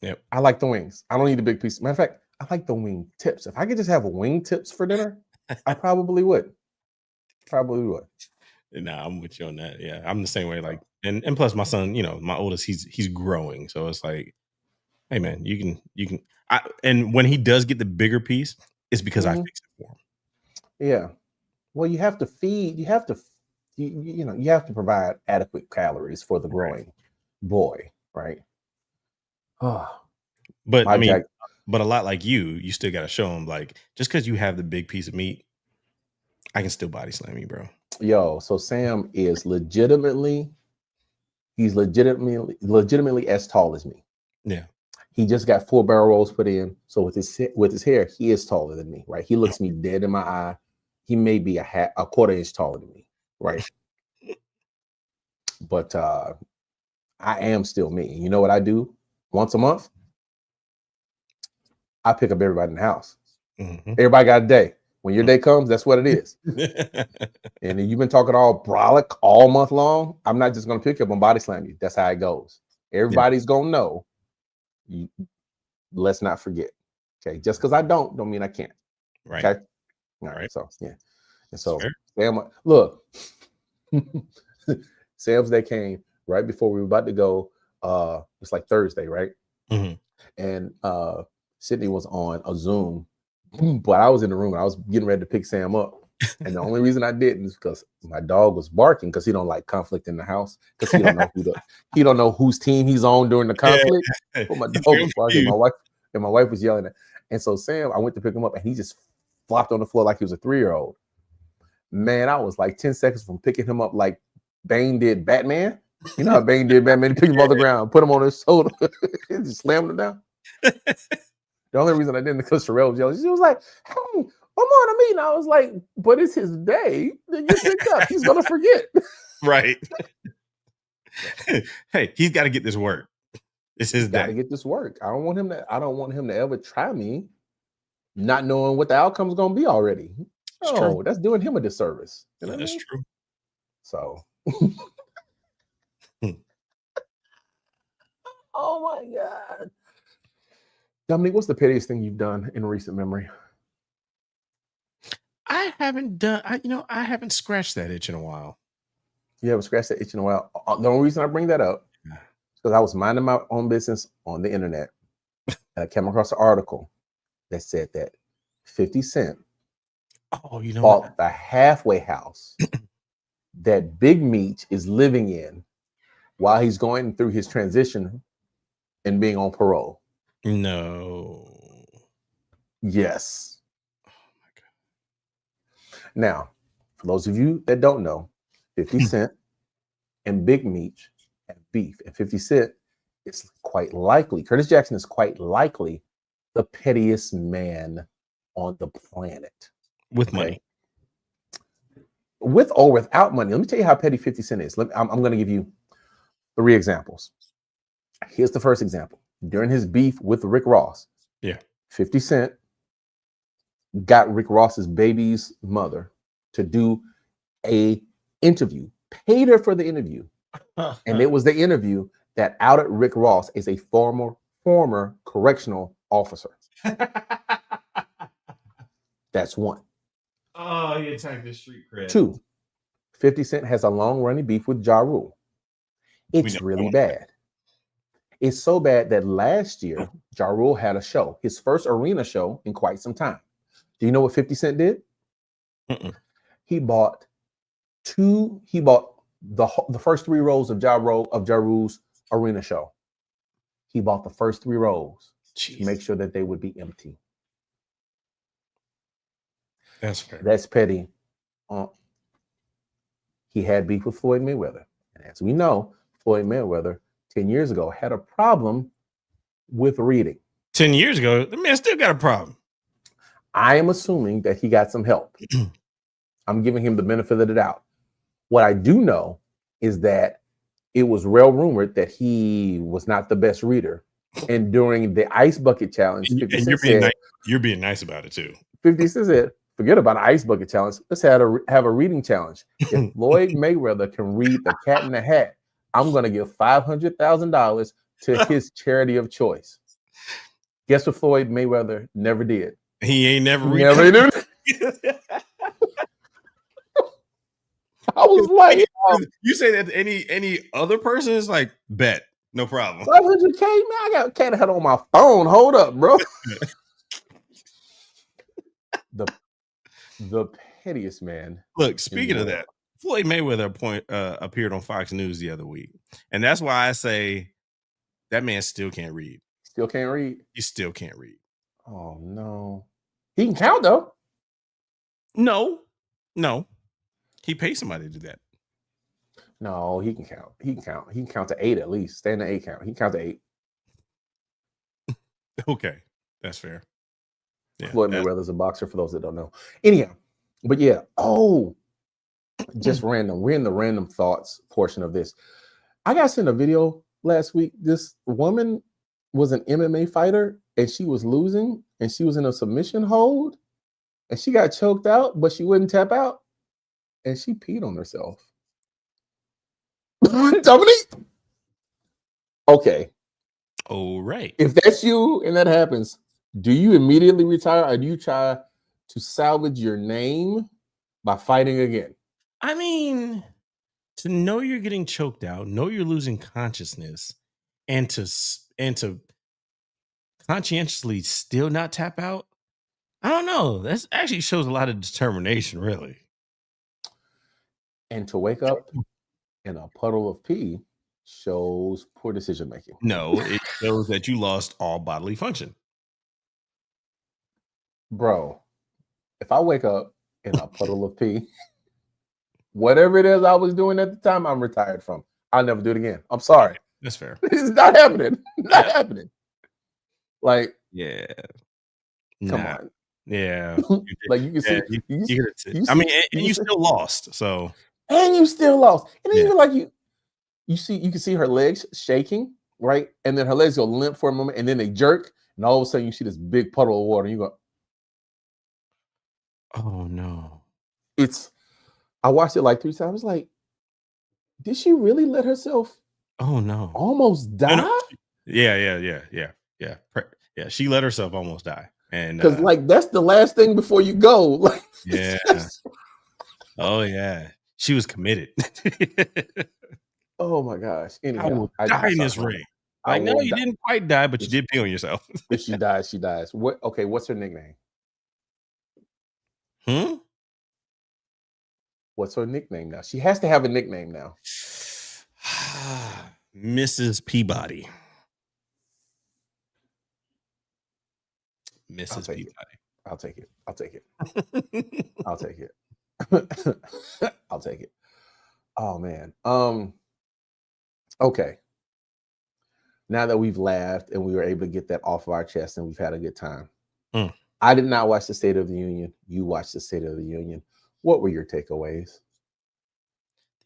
Yep. I like the wings. I don't need a big piece. Matter of fact, I like the wing tips. If I could just have wing tips for dinner, I probably would. Probably would. Nah, I'm with you on that. Yeah, I'm the same way. Like, and plus my son, my oldest, he's growing, so it's like, hey man, you can. And when he does get the bigger piece, it's because I Mhm. fix it for him. Yeah. Well, you have to feed. You have to. You have to provide adequate calories for the Right. growing boy, right? Oh, But I my mean, jack. but a lot like you still got to show him like just because you have the big piece of meat, I can still body slam you, bro. Yo, so Sam is legitimately. He's legitimately as tall as me. Yeah. He just got 4 barrel rolls put in. So with his hair, he is taller than me, right? He looks me dead in my eye. He may be a quarter inch taller than me, right? But I am still me. You know what I do once a month? I pick up everybody in the house. Mm-hmm. Everybody got a day. When your day comes, that's what it is. And you've been talking all brolic all month long. I'm not just gonna pick you up and body slam you. That's how it goes. Everybody's gonna know. Let's not forget. Okay, just because I don't mean I can't. Right. Okay. All right. Right. So yeah. And so Fair. Sam, look, Sam's day came right before we were about to go. It's like Thursday, right? Mm-hmm. And Sydney was on a Zoom But I was in the room and I was getting ready to pick Sam up. And the only reason I didn't is because my dog was barking because he don't like conflict in the house because he don't know whose team he's on during the conflict. Yeah. But my He's dog very was barking. confused. My wife was yelling at. And so Sam, I went to pick him up and he just flopped on the floor like he was a 3-year-old. Man, I was like 10 seconds from picking him up like Bane did Batman. You know how Bane did Batman? He picked him off the ground, put him on his shoulder, and just slammed him down. The only reason I didn't because Sherelle was yelling. She was like, "Hey, I'm on a meeting." I was like, "But it's his day. Then you picked up. He's gonna forget." Right. Hey, he's got to get this work. It's his Got to day. get this work. I don't want him to ever try me, not knowing what the outcome's gonna be already. It's Oh, true. that's doing him a disservice. You know what I That's mean? true. So, Hmm. oh my God. Dominique, what's the pettiest thing you've done in recent memory? I haven't done. I haven't scratched that itch in a while. You haven't scratched that itch in a while. The only reason I bring that up is because I was minding my own business on the internet. And I came across an article that said that 50 Cent Oh, you know what? bought the halfway house that Big Meech is living in while he's going through his transition and being on parole. No. Yes. Oh my God. Now, for those of you that don't know, 50 Cent and Big Meech have beef. And 50 Cent is quite likely, Curtis Jackson is quite likely the pettiest man on the planet. With money. With or without money. Let me tell you how petty 50 Cent is. I'm going to give you 3 examples. Here's the first example. During his beef with Rick Ross, 50 Cent got Rick Ross's baby's mother to do a interview, paid her for the interview. And it was the interview that outed Rick Ross as a former correctional officer. That's one. Oh, he attacked the street cred. 2, 50 Cent has a long-running beef with Ja Rule. It's really bad. It's so bad that last year, Ja Rule had a show, his first arena show in quite some time. Do you know what 50 Cent did? He bought the first 3 rows of Ja Rule's arena show. He bought the first 3 rows to make sure that they would be empty. That's fair. That's petty. He had beef with Floyd Mayweather. And as we know, Floyd Mayweather 10 years ago had a problem with reading. 10 years ago, the man still got a problem. I am assuming that he got some help. I'm giving him the benefit of the doubt. What I do know is that it was well rumored that he was not the best reader. And during the ice bucket challenge, 50 Cent you're being nice about it too. 50 Cent said, forget about an ice bucket challenge. Let's have a reading challenge. If Floyd Mayweather can read The Cat in the Hat, I'm going to give $500,000 to his charity of choice. Guess what Floyd Mayweather never did? He ain't never read. I was like, you say that to any other person is like, bet, no problem. 500K, man. I got Cat Hat on my phone. Hold up, bro. the pettiest man. Look, speaking of that, Floyd Mayweather appeared on Fox News the other week, and that's why I say that man still can't read. Still can't read. He still can't read. Oh no, he can count though. No. He pays somebody to do that. No, he can count. He can count to 8 at least. Stay in the 8 count. He can count to 8. Okay, that's fair. Yeah, Floyd Mayweather's a boxer for those that don't know. Anyhow, but yeah. Oh, just random. We're in the random thoughts portion of this. I got sent a video last week. This woman was an MMA fighter and she was losing and she was in a submission hold and she got choked out, but she wouldn't tap out and she peed on herself. Dominique. Okay. All right. If that's you and that happens, do you immediately retire or do you try to salvage your name by fighting again? I mean, to know you're getting choked out, know you're losing consciousness, and to conscientiously still not tap out, I don't know. That actually shows a lot of determination, really. And to wake up in a puddle of pee shows poor decision making. No, it shows that you lost all bodily function. Bro, if I wake up in a puddle of pee, whatever it is I was doing at the time, I'm retired from. I'll never do it again. I'm sorry. That's fair. It's not happening. Not happening. Like, Yeah. come Nah. on. Yeah. Like you can see, I mean, and you still lost. So and you still lost. And yeah. even like you can see her legs shaking, right? And then her legs go limp for a moment, and then they jerk, and all of a sudden you see this big puddle of water, and you go, oh no. I watched it like 3 times. I was like, did she really let herself Oh no. almost die? No. Yeah. She let herself almost die. And Because like that's the last thing before you go. Like, yeah. Oh yeah. She was committed. oh my gosh. Anyhow, I will die in this ring. Like, no, you didn't quite die, but you did pee on yourself. If she dies, she dies. What's her nickname? What's her nickname now? She has to have a nickname now. Mrs. Peabody. Mrs. Peabody. I'll take it. I'll take it. I'll take it. I'll take it. Oh man. Okay. Now that we've laughed and we were able to get that off of our chest and we've had a good time. I did not watch the State of the Union. You watched the State of the Union. What were your takeaways?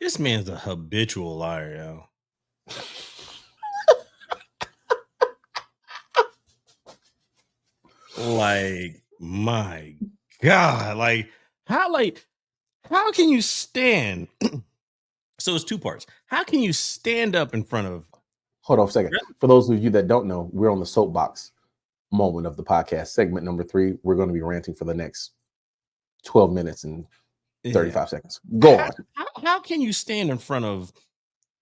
This man's a habitual liar, yo. Like, my God. Like, how can you stand? So it's two parts. How can you stand up in front of? Hold on a second. For those of you that don't know, we're on the soapbox moment of the podcast, segment number 3. We're going to be ranting for the next 12 minutes and 35 seconds. Go on. How can you stand in front of,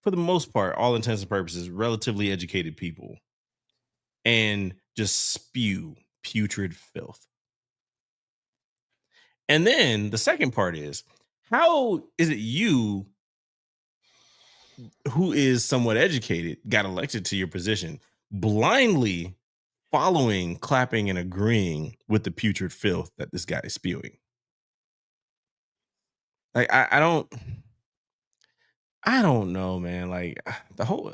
for the most part, all intents and purposes, relatively educated people and just spew putrid filth? And then the second part is, how is it you, who is somewhat educated, got elected to your position, blindly following, clapping, and agreeing with the putrid filth that this guy is spewing? Like, I don't know, man. Like, the whole,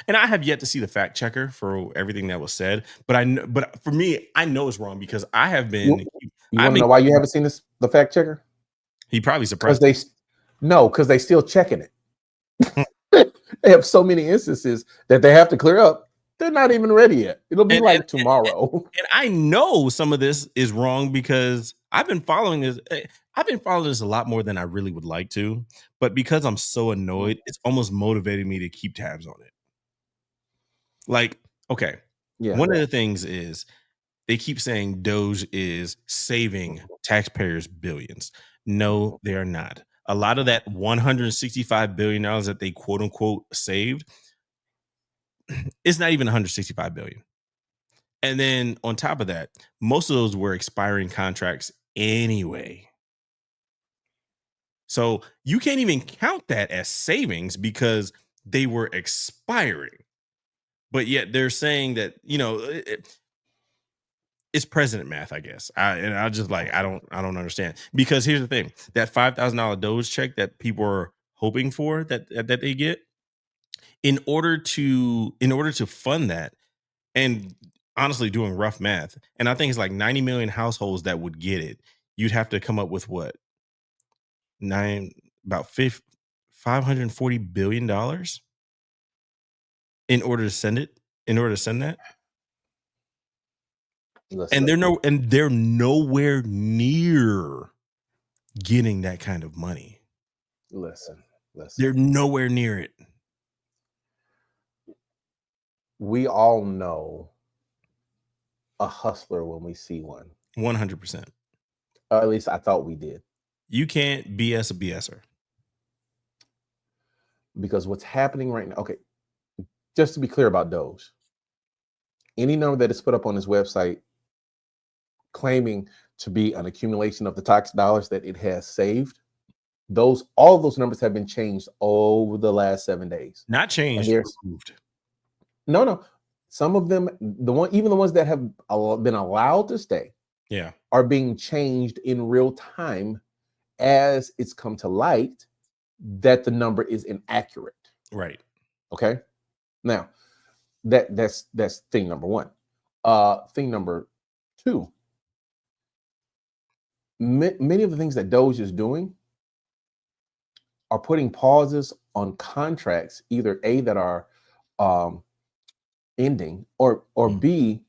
and I have yet to see the fact checker for everything that was said. But for me, I know it's wrong because I have been. You want to know why you haven't seen the fact checker? He probably suppressed. Because they still checking it. They have so many instances that they have to clear up. They're not even ready yet. It'll be tomorrow. And I know some of this is wrong because I've been following this. I've been following this a lot more than I really would like to. But because I'm so annoyed, it's almost motivating me to keep tabs on it. Like, okay. Yeah. One of the things is they keep saying Doge is saving taxpayers billions. No, they are not. A lot of that $165 billion that they quote unquote saved, it's not even $165 billion. And then on top of that, most of those were expiring contracts anyway. So you can't even count that as savings because they were expiring. But yet they're saying that, it's president math, I guess. I don't understand. Because here's the thing: that $5,000 Doge check that people are hoping for that they get, in order to fund that, and honestly doing rough math, and I think it's like 90 million households that would get it, you'd have to come up with what? $540 billion in order to send that. And they're nowhere near getting that kind of money. Listen. They're nowhere near it. We all know a hustler when we see one. 100%. Or at least I thought we did. You can't BS a BSer. Because what's happening right now, okay, just to be clear about Doge, any number that is put up on his website claiming to be an accumulation of the tax dollars that it has saved. All of those numbers have been changed over the last 7 days. Not And changed, there's removed. no. Some of them, even the ones that have been allowed to stay, Yeah, are being changed in real time as it's come to light that the number is inaccurate. right. Okay. Now, that's thing number one. Thing number two, many of the things that Doge is doing are putting pauses on contracts, either A, that are ending, or B,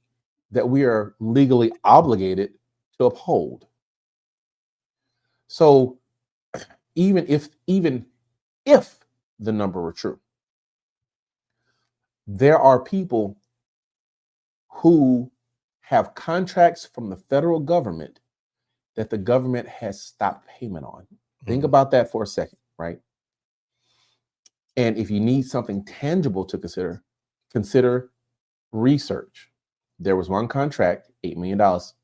that we are legally obligated to uphold. So even if the number were true, there are people who have contracts from the federal government that the government has stopped payment on. Think about that for a second, right? And if you need something tangible to consider research. There was one contract, $8 million,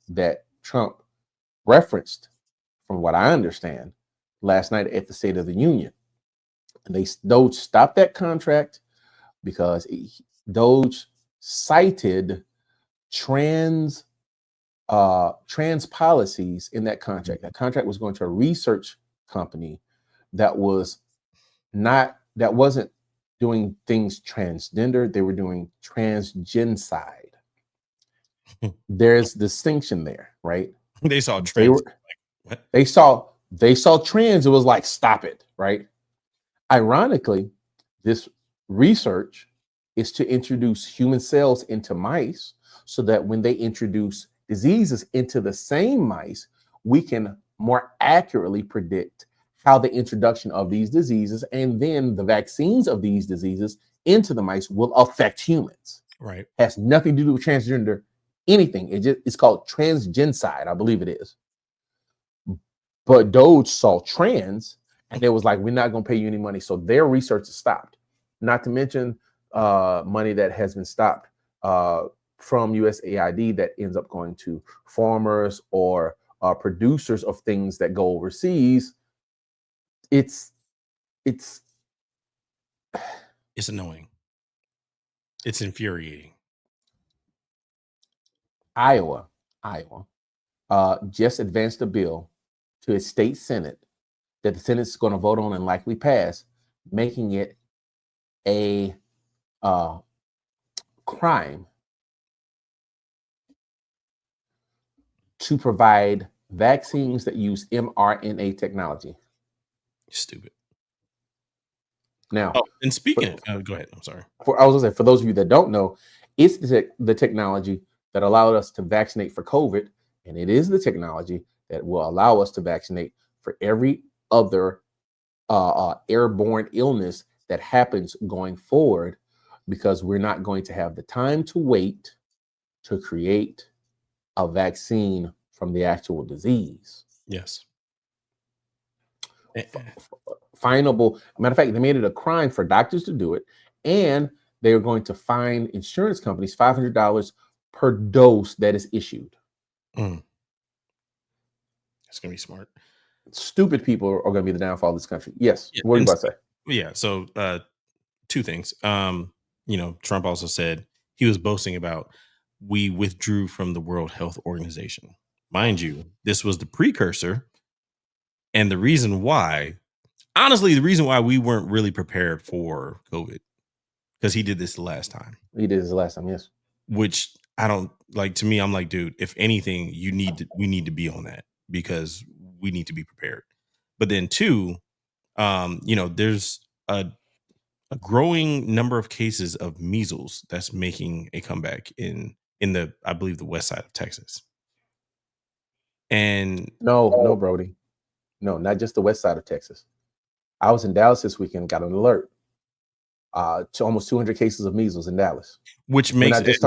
that Trump referenced, from what I understand, last night at the State of the Union. And Doge stopped that contract because Doge cited trans policies in that contract. That contract was going to a research company that wasn't doing things transgender. They were doing transgenicide. There's distinction there, right? They saw trends. They saw trends. It was like, stop it, right? Ironically, this research is to introduce human cells into mice so that when they introduce diseases into the same mice, we can more accurately predict how the introduction of these diseases and then the vaccines of these diseases into the mice will affect humans. Right. Has nothing to do with transgender, anything. It's called transgenicide, I believe it is. But Doge saw trans and they was like, we're not going to pay you any money. So their research is stopped. Not to mention money that has been stopped from USAID that ends up going to farmers or producers of things that go overseas. It's annoying. It's infuriating. Iowa just advanced a bill to a state Senate that the Senate is going to vote on and likely pass, making it a crime to provide vaccines that use mRNA technology. Stupid. Now, and speaking, go ahead. I'm sorry. I was going to say, for those of you that don't know, it's the technology that allowed us to vaccinate for COVID, and it is the technology that will allow us to vaccinate for every other airborne illness that happens going forward, because we're not going to have the time to wait to create a vaccine from the actual disease. Yes. Finable. Matter of fact, they made it a crime for doctors to do it, and they are going to fine insurance companies $500 per dose that is issued. That's gonna be smart. Stupid people are going to be the downfall of this country. Yes. Yeah, what are you about to say? Yeah. So two things. Trump also said he was boasting about, we withdrew from the World Health Organization. Mind you, this was the precursor. And the reason why, honestly, the reason why we weren't really prepared for COVID, because he did this the last time. He did this the last time, yes. Which I don't like. To me, I'm like, dude, if anything, we need to be on that, because we need to be prepared. But then two, there's a growing number of cases of measles that's making a comeback in the, I believe, the west side of Texas. And no, Brody. No, not just the west side of Texas. I was in Dallas this weekend, got an alert to almost 200 cases of measles in Dallas. Which makes it.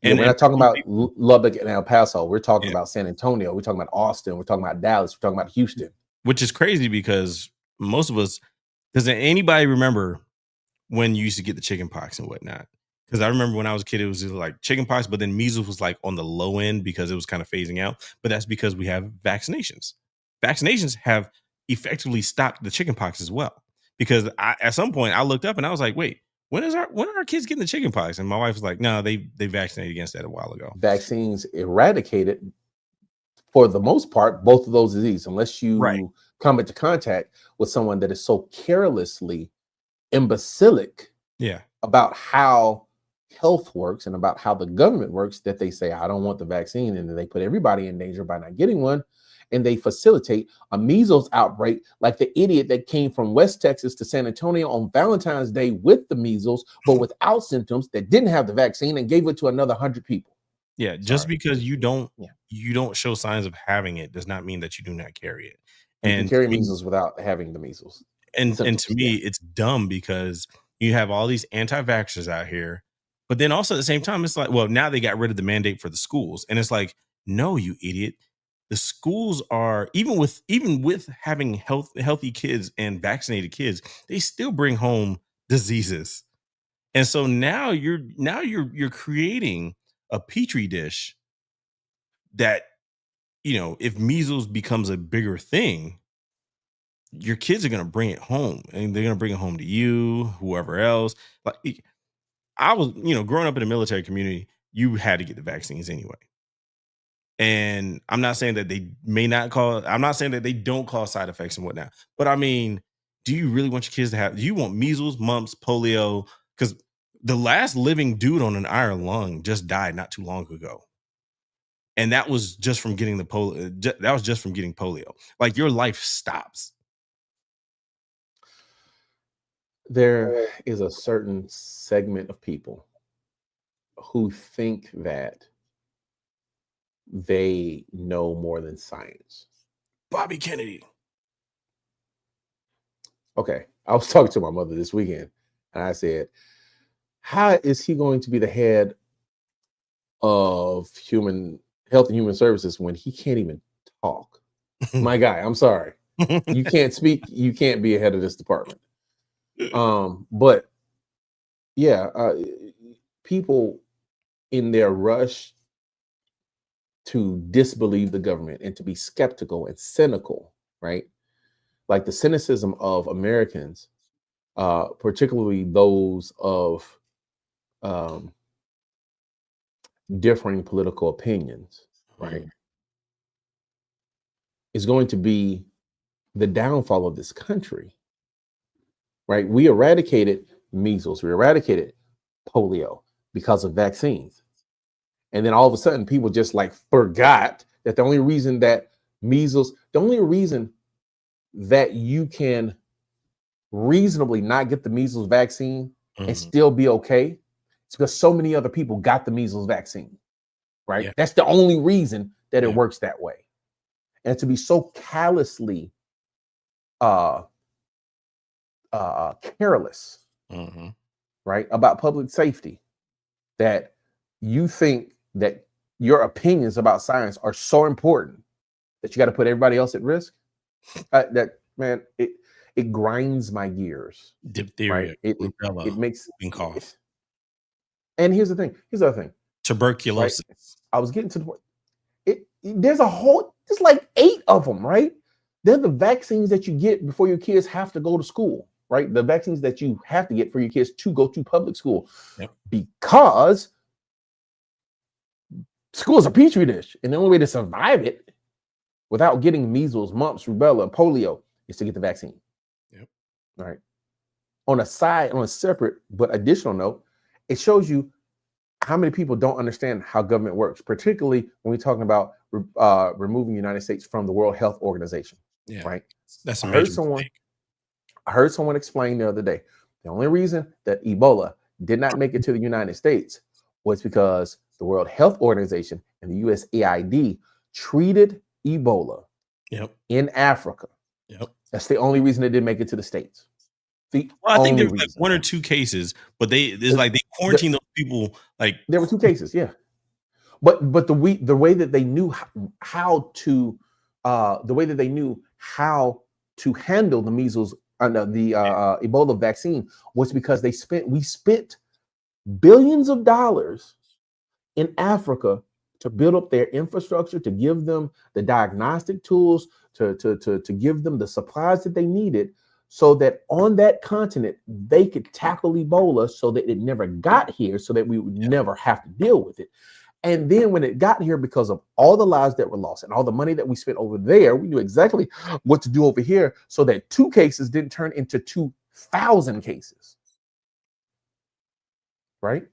We're not talking about Lubbock and El Paso. We're talking about San Antonio. We're talking about Austin. We're talking about Dallas. We're talking about Houston. Which is crazy, because most of us, doesn't anybody remember when you used to get the chicken pox and whatnot? Because I remember when I was a kid, it was just like chickenpox, but then measles was like on the low end because it was kind of phasing out. But that's because we have vaccinations. Vaccinations have effectively stopped the chickenpox as well. Because at some point I looked up and I was like, wait, when are our kids getting the chickenpox? And my wife was like, no, they vaccinated against that a while ago. Vaccines eradicated, for the most part, both of those diseases, unless Right. you come into contact with someone that is so carelessly imbecilic Yeah. about how health works and about how the government works that they say, I don't want the vaccine. And then they put everybody in danger by not getting one. And they facilitate a measles outbreak like the idiot that came from West Texas to San Antonio on Valentine's Day with the measles, but without symptoms, that didn't have the vaccine and gave it to another 100 people. Yeah. Just Sorry. because you don't Yeah. you don't show signs of having it does not mean that you do not carry it. You can And to carry me, measles without having the measles and symptoms. to me, Yeah. it's dumb because you have all these anti-vaxxers out here, but then also at the same time, it's like, well, now they got rid of the mandate for the schools, and it's like, no, you idiot. The schools are even with having healthy kids and vaccinated kids, they still bring home diseases, and so now you're creating a petri dish that if measles becomes a bigger thing, your kids are going to bring it home and they're going to bring it home to you, whoever else. Like I was, growing up in a military community, you had to get the vaccines anyway. And I'm not saying that I'm not saying that they don't cause side effects and whatnot. But I mean, do you really want your kids to do you want measles, mumps, polio? Because the last living dude on an iron lung just died not too long ago. And that was just from getting the polio. That was just from getting polio. Like your life stops. There is a certain segment of people who think that they know more than science. Bobby Kennedy. Okay. I was talking to my mother this weekend and I said, how is he going to be the head of human health and human services when he can't even talk? My guy, I'm sorry. You can't speak, you can't be ahead of this department. But yeah, people in their rush to disbelieve the government and to be skeptical and cynical, right? Like the cynicism of Americans, particularly those of um, differing political opinions, right, is going to be the downfall of this country, right? We eradicated measles, we eradicated polio because of vaccines. And then all of a sudden, people just like forgot that the only reason that the only reason that you can reasonably not get the measles vaccine and still be okay, it's because so many other people got the measles vaccine, right? Yeah. That's the only reason that it Yeah. works that way. And to be so callously careless, right, about public safety, that you think that your opinions about science are so important that you got to put everybody else at risk. That man, it grinds my gears. Diphtheria, Right? It rubella, makes whooping cough, and here's the thing. Here's the other thing. Right? tuberculosis. I was getting to the point. There's like 8 of them, right? They're the vaccines that you get before your kids have to go to school, right? The vaccines that you have to get for your kids to go to public school. Yep. Because school is a petri dish, and the only way to survive it without getting measles, mumps, rubella, polio is to get the vaccine. Yep. All right. On a separate but additional note, it shows you how many people don't understand how government works, particularly when we're talking about removing the United States from the World Health Organization. Yeah. Right. That's a I major mistake. heard someone explain the other day, the only reason that Ebola did not make it to the United States was because the World Health Organization and the USAID treated Ebola in Africa. Yep. That's the only reason it didn't make it to the States. I think there was like 1 or 2 cases, but they quarantined those people. Like there were 2 cases, yeah. But the way that they knew how to handle the measles, the Ebola vaccine was because we spent billions of dollars in Africa to build up their infrastructure, to give them the diagnostic tools, to give them the supplies that they needed, so that on that continent they could tackle Ebola so that it never got here, so that we would never have to deal with it. And then when it got here, because of all the lives that were lost and all the money that we spent over there, we knew exactly what to do over here so that 2 cases didn't turn into 2,000 cases. Right?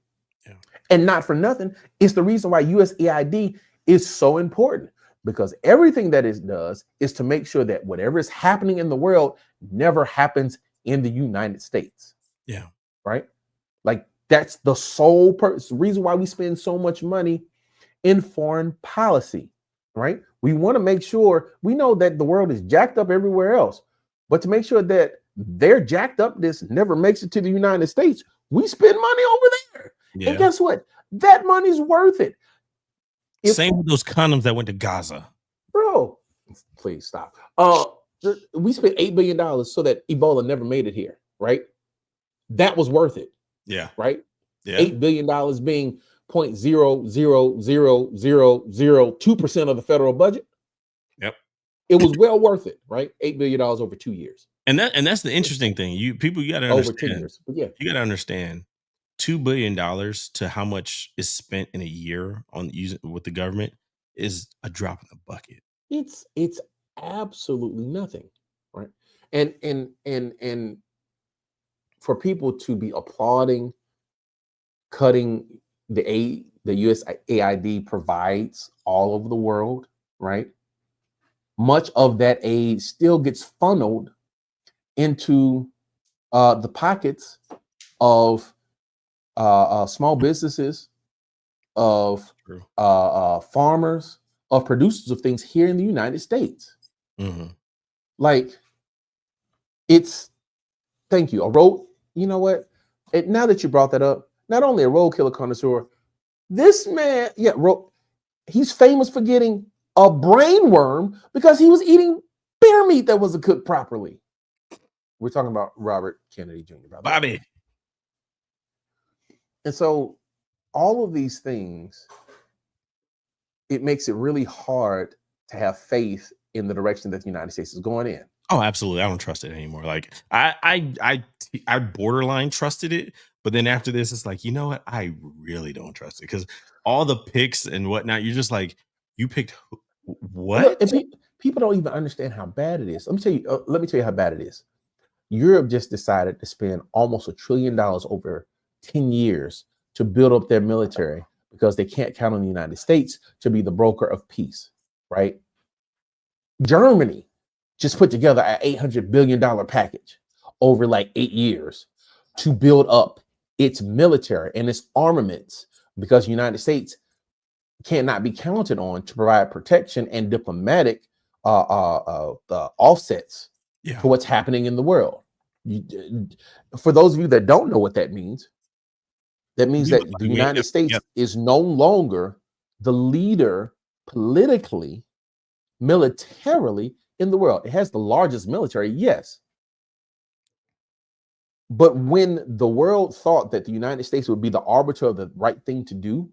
Yeah. And not for nothing, it's the reason why USAID is so important, because everything that it does is to make sure that whatever is happening in the world never happens in the United States. Yeah. Right? Like, that's the sole purpose, reason why we spend so much money in foreign policy, right? We want to make sure, we know that the world is jacked up everywhere else, but to make sure that their jacked upness never makes it to the United States, we spend money over there. Yeah. And guess what? That money's worth it. Same with those condoms that went to Gaza. Bro, please stop. We spent $8 billion so that Ebola never made it here, right? That was worth it. Yeah. Right? Yeah. $8 billion being 0.00002% of the federal budget. Yep. It was well worth it, right? $8 billion over 2 years. And that's the interesting thing. You gotta understand. Over 10 years. But yeah. You gotta understand $2 billion to how much is spent in a year on using with the government is a drop in the bucket. It's absolutely nothing, right? And for people to be applauding cutting the aid the USAID provides all over the world, right? Much of that aid still gets funneled into the pockets of small businesses, of farmers, of producers of things here in the United States. Mm-hmm. Like, thank you. You know what? Now that you brought that up, not only a roadkill connoisseur, this man, he's famous for getting a brain worm because he was eating bear meat that wasn't cooked properly. We're talking about Robert Kennedy Jr. Bobby. And so all of these things, it makes it really hard to have faith in the direction that the United States is going in. Oh, absolutely. I don't trust it anymore. Like I borderline trusted it, but then after this, it's like, you know what? I really don't trust it, because all the picks and whatnot, you're just like, you picked what? Look, and people don't even understand how bad it is. Let me tell you how bad it is. Europe just decided to spend almost $1 trillion over 10 years to build up their military because they can't count on the United States to be the broker of peace, right? Germany just put together an $800 billion package over like 8 years to build up its military and its armaments, because the United States cannot be counted on to provide protection and diplomatic offsets to what's happening in the world. For those of you that don't know what that means that the United States is no longer the leader politically, militarily in the world. It has the largest military, yes. But when the world thought that the United States would be the arbiter of the right thing to do,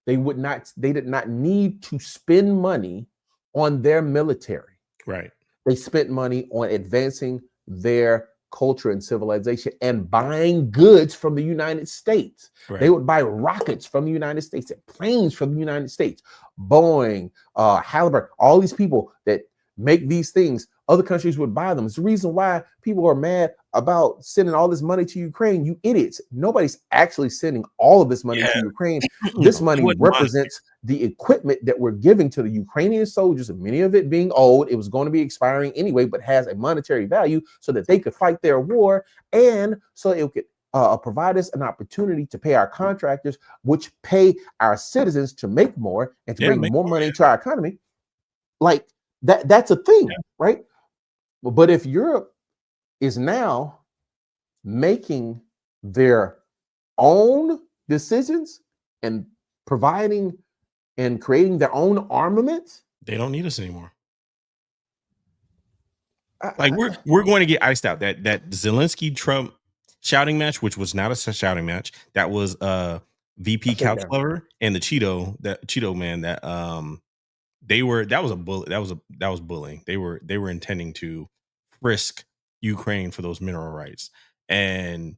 they did not need to spend money on their military. Right. They spent money on advancing their culture and civilization and buying goods from the United States. Right. They would buy rockets from the United States and planes from the United States. Boeing, Halliburton, all these people that make these things, other countries would buy them. It's the reason why people are mad about sending all this money to Ukraine. You idiots. Nobody's actually sending all of this money to Ukraine. This money represents the equipment that we're giving to the Ukrainian soldiers, and many of it being old. It was going to be expiring anyway, but has a monetary value so that they could fight their war, and so it could provide us an opportunity to pay our contractors, which pay our citizens to make more and to bring more money into our economy. Like, that's a thing, right? But if Europe is now making their own decisions and providing and creating their own armaments, they don't need us anymore. Like, we're going to get iced out. That Zelensky Trump shouting match, which was not a shouting match. That was VP Couch Lover and the Cheeto man that that was bullying. They were intending to frisk Ukraine for those mineral rights. And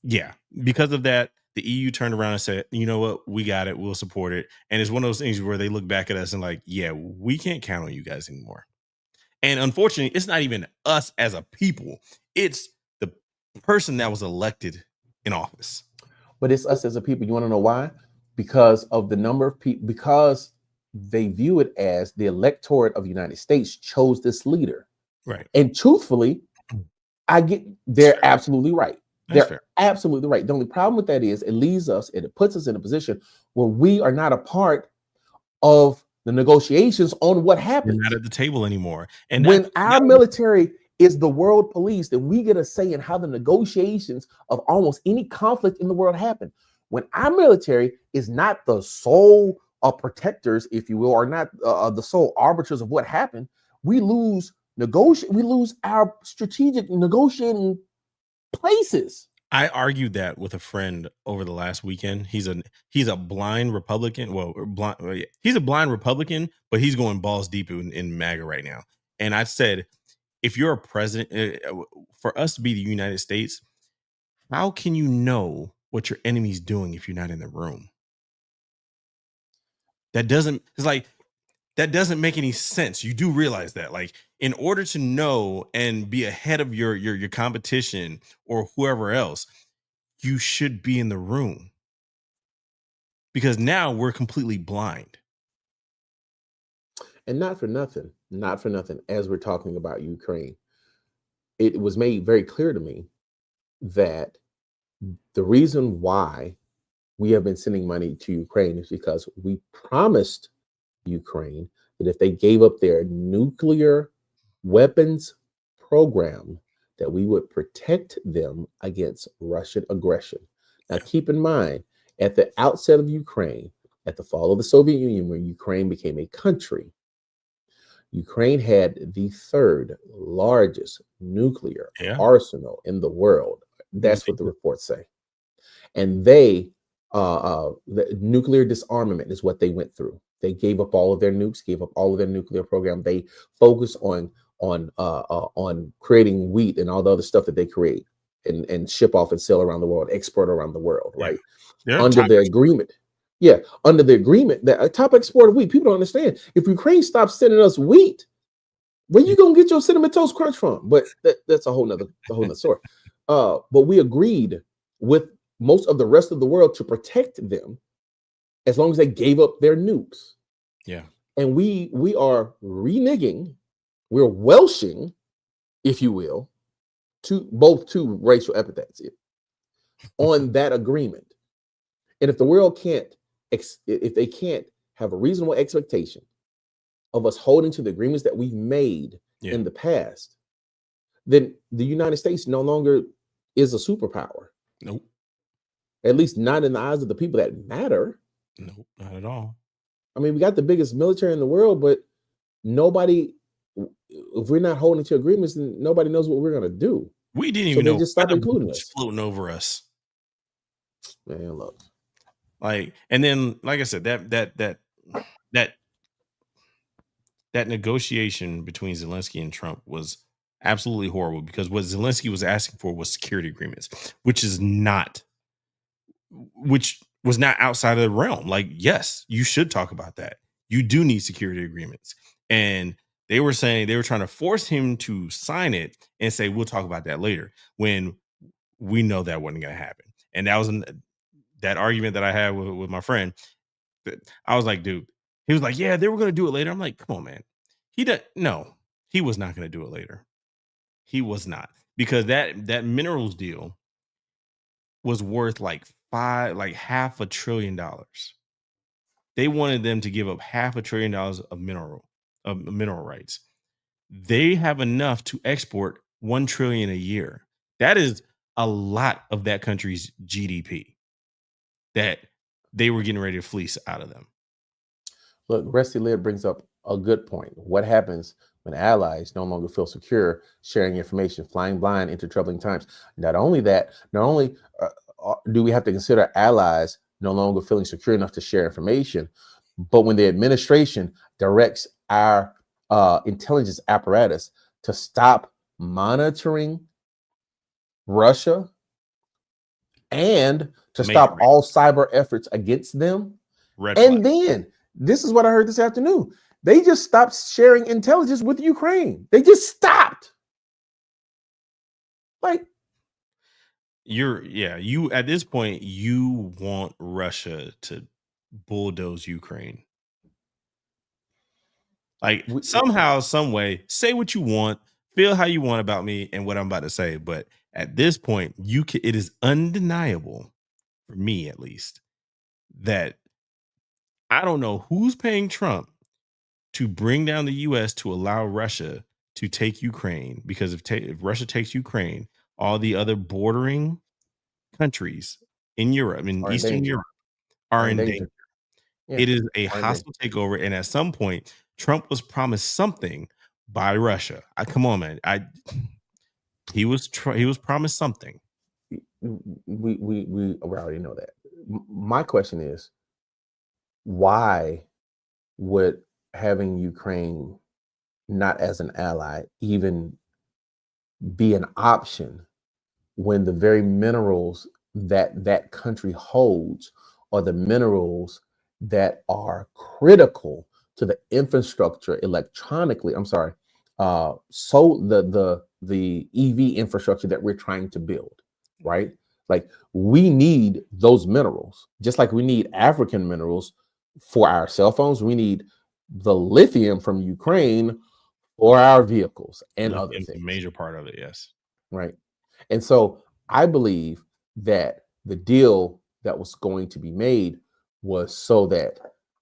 yeah, because of that, the EU turned around and said, you know what, we got it, we'll support it. And it's one of those things where they look back at us and like, yeah, we can't count on you guys anymore. And unfortunately, it's not even us as a people, it's the person that was elected in office. But it's us as a people. You want to know why? Because of the number of people, because they view it as the electorate of the United States chose this leader. Right. And truthfully, they're absolutely right. They're absolutely right. The only problem with that is it leaves us and it puts us in a position where we are not a part of the negotiations on what happens. We're not at the table anymore. And when our military is the world police, then we get a say in how the negotiations of almost any conflict in the world happen. When our military is not the sole protectors, if you will, or not the sole arbiters of what happened, we lose our strategic negotiating places. I argued that with a friend over the last weekend. He's a blind Republican. He's a blind Republican, but he's going balls deep in MAGA right now. And I said, if you're a president, for us to be the United States, how can you know what your enemy's doing if you're not in the room? That doesn't make any sense. You do realize that, like, in order to know and be ahead of your competition or whoever else, you should be in the room, because now we're completely blind. And not for nothing, as we're talking about Ukraine, it was made very clear to me that the reason why we have been sending money to Ukraine is because we promised Ukraine that if they gave up their nuclear weapons program, that we would protect them against Russian aggression. Now, keep in mind, at the outset of Ukraine, at the fall of the Soviet Union, when Ukraine became a country, Ukraine had the third largest nuclear arsenal in the world. That's what the reports say. And the nuclear disarmament is what they went through. They gave up all of their nukes, gave up all of their nuclear program. They focused on creating wheat and all the other stuff that they create and ship off and sell around the world, export around the world, right? Under the agreement. Yeah, under the agreement, that a top exporter of wheat. People don't understand. If Ukraine stops sending us wheat, where you gonna get your Cinnamon Toast Crunch from? But that's a whole nother story. But we agreed with most of the rest of the world to protect them as long as they gave up their nukes. Yeah. And we are reneging, we're welshing, if you will, to both two racial epithets on that agreement. And if the world can't, if they can't have a reasonable expectation of us holding to the agreements that we've made in the past, then the United States no longer is a superpower. Nope. At least not in the eyes of the people that matter. Nope, not at all. I mean, we got the biggest military in the world, but nobody, if we're not holding to agreements, then nobody knows what we're going to do. We didn't even know just stop including us. Floating over us. Man, look. Like, and then, like I said, that negotiation between Zelensky and Trump was absolutely horrible, because what Zelensky was asking for was security agreements, which was not outside of the realm. Like, yes, you should talk about that. You do need security agreements. And they were saying, they were trying to force him to sign it and say, we'll talk about that later, when we know that wasn't going to happen. And that was that argument that I had with my friend. I was like, dude, he was like, yeah, they were going to do it later. I'm like, come on, man. No, he was not going to do it later. He was not, because that minerals deal was worth like $500 billion. They wanted them to give up $500 billion of mineral rights. They have enough to export $1 trillion a year. That is a lot of that country's GDP that they were getting ready to fleece out of them. Look, Rusty Lid brings up a good point. What happens when allies no longer feel secure sharing information, flying blind into troubling times. Not only that, not only do we have to consider allies no longer feeling secure enough to share information, but when the administration directs our intelligence apparatus to stop monitoring Russia and to Major stop all cyber efforts against them. red flag. And then, this is what I heard this afternoon. They just stopped sharing intelligence with Ukraine. They just stopped. Like, you at this point, you want Russia to bulldoze Ukraine. Like somehow, some way, say what you want, feel how you want about me and what I'm about to say. But at this point, it is undeniable, for me at least, that I don't know who's paying Trump to bring down the US to allow Russia to take Ukraine. Because if Russia takes Ukraine, all the other bordering countries in Europe, in Eastern Europe, are in danger. Yeah, it is a hostile takeover, and at some point, Trump was promised something by Russia. Come on, man. He was promised something. We already know that. My question is, why would having Ukraine not as an ally even be an option when the very minerals that that country holds are the minerals that are critical to the infrastructure electronically? I'm sorry, so the EV infrastructure that we're trying to build, right? Like, we need those minerals, just like we need African minerals for our cell phones. We need the lithium from Ukraine for our vehicles and other things. A major part of it, yes. Right. And so I believe that the deal that was going to be made was so that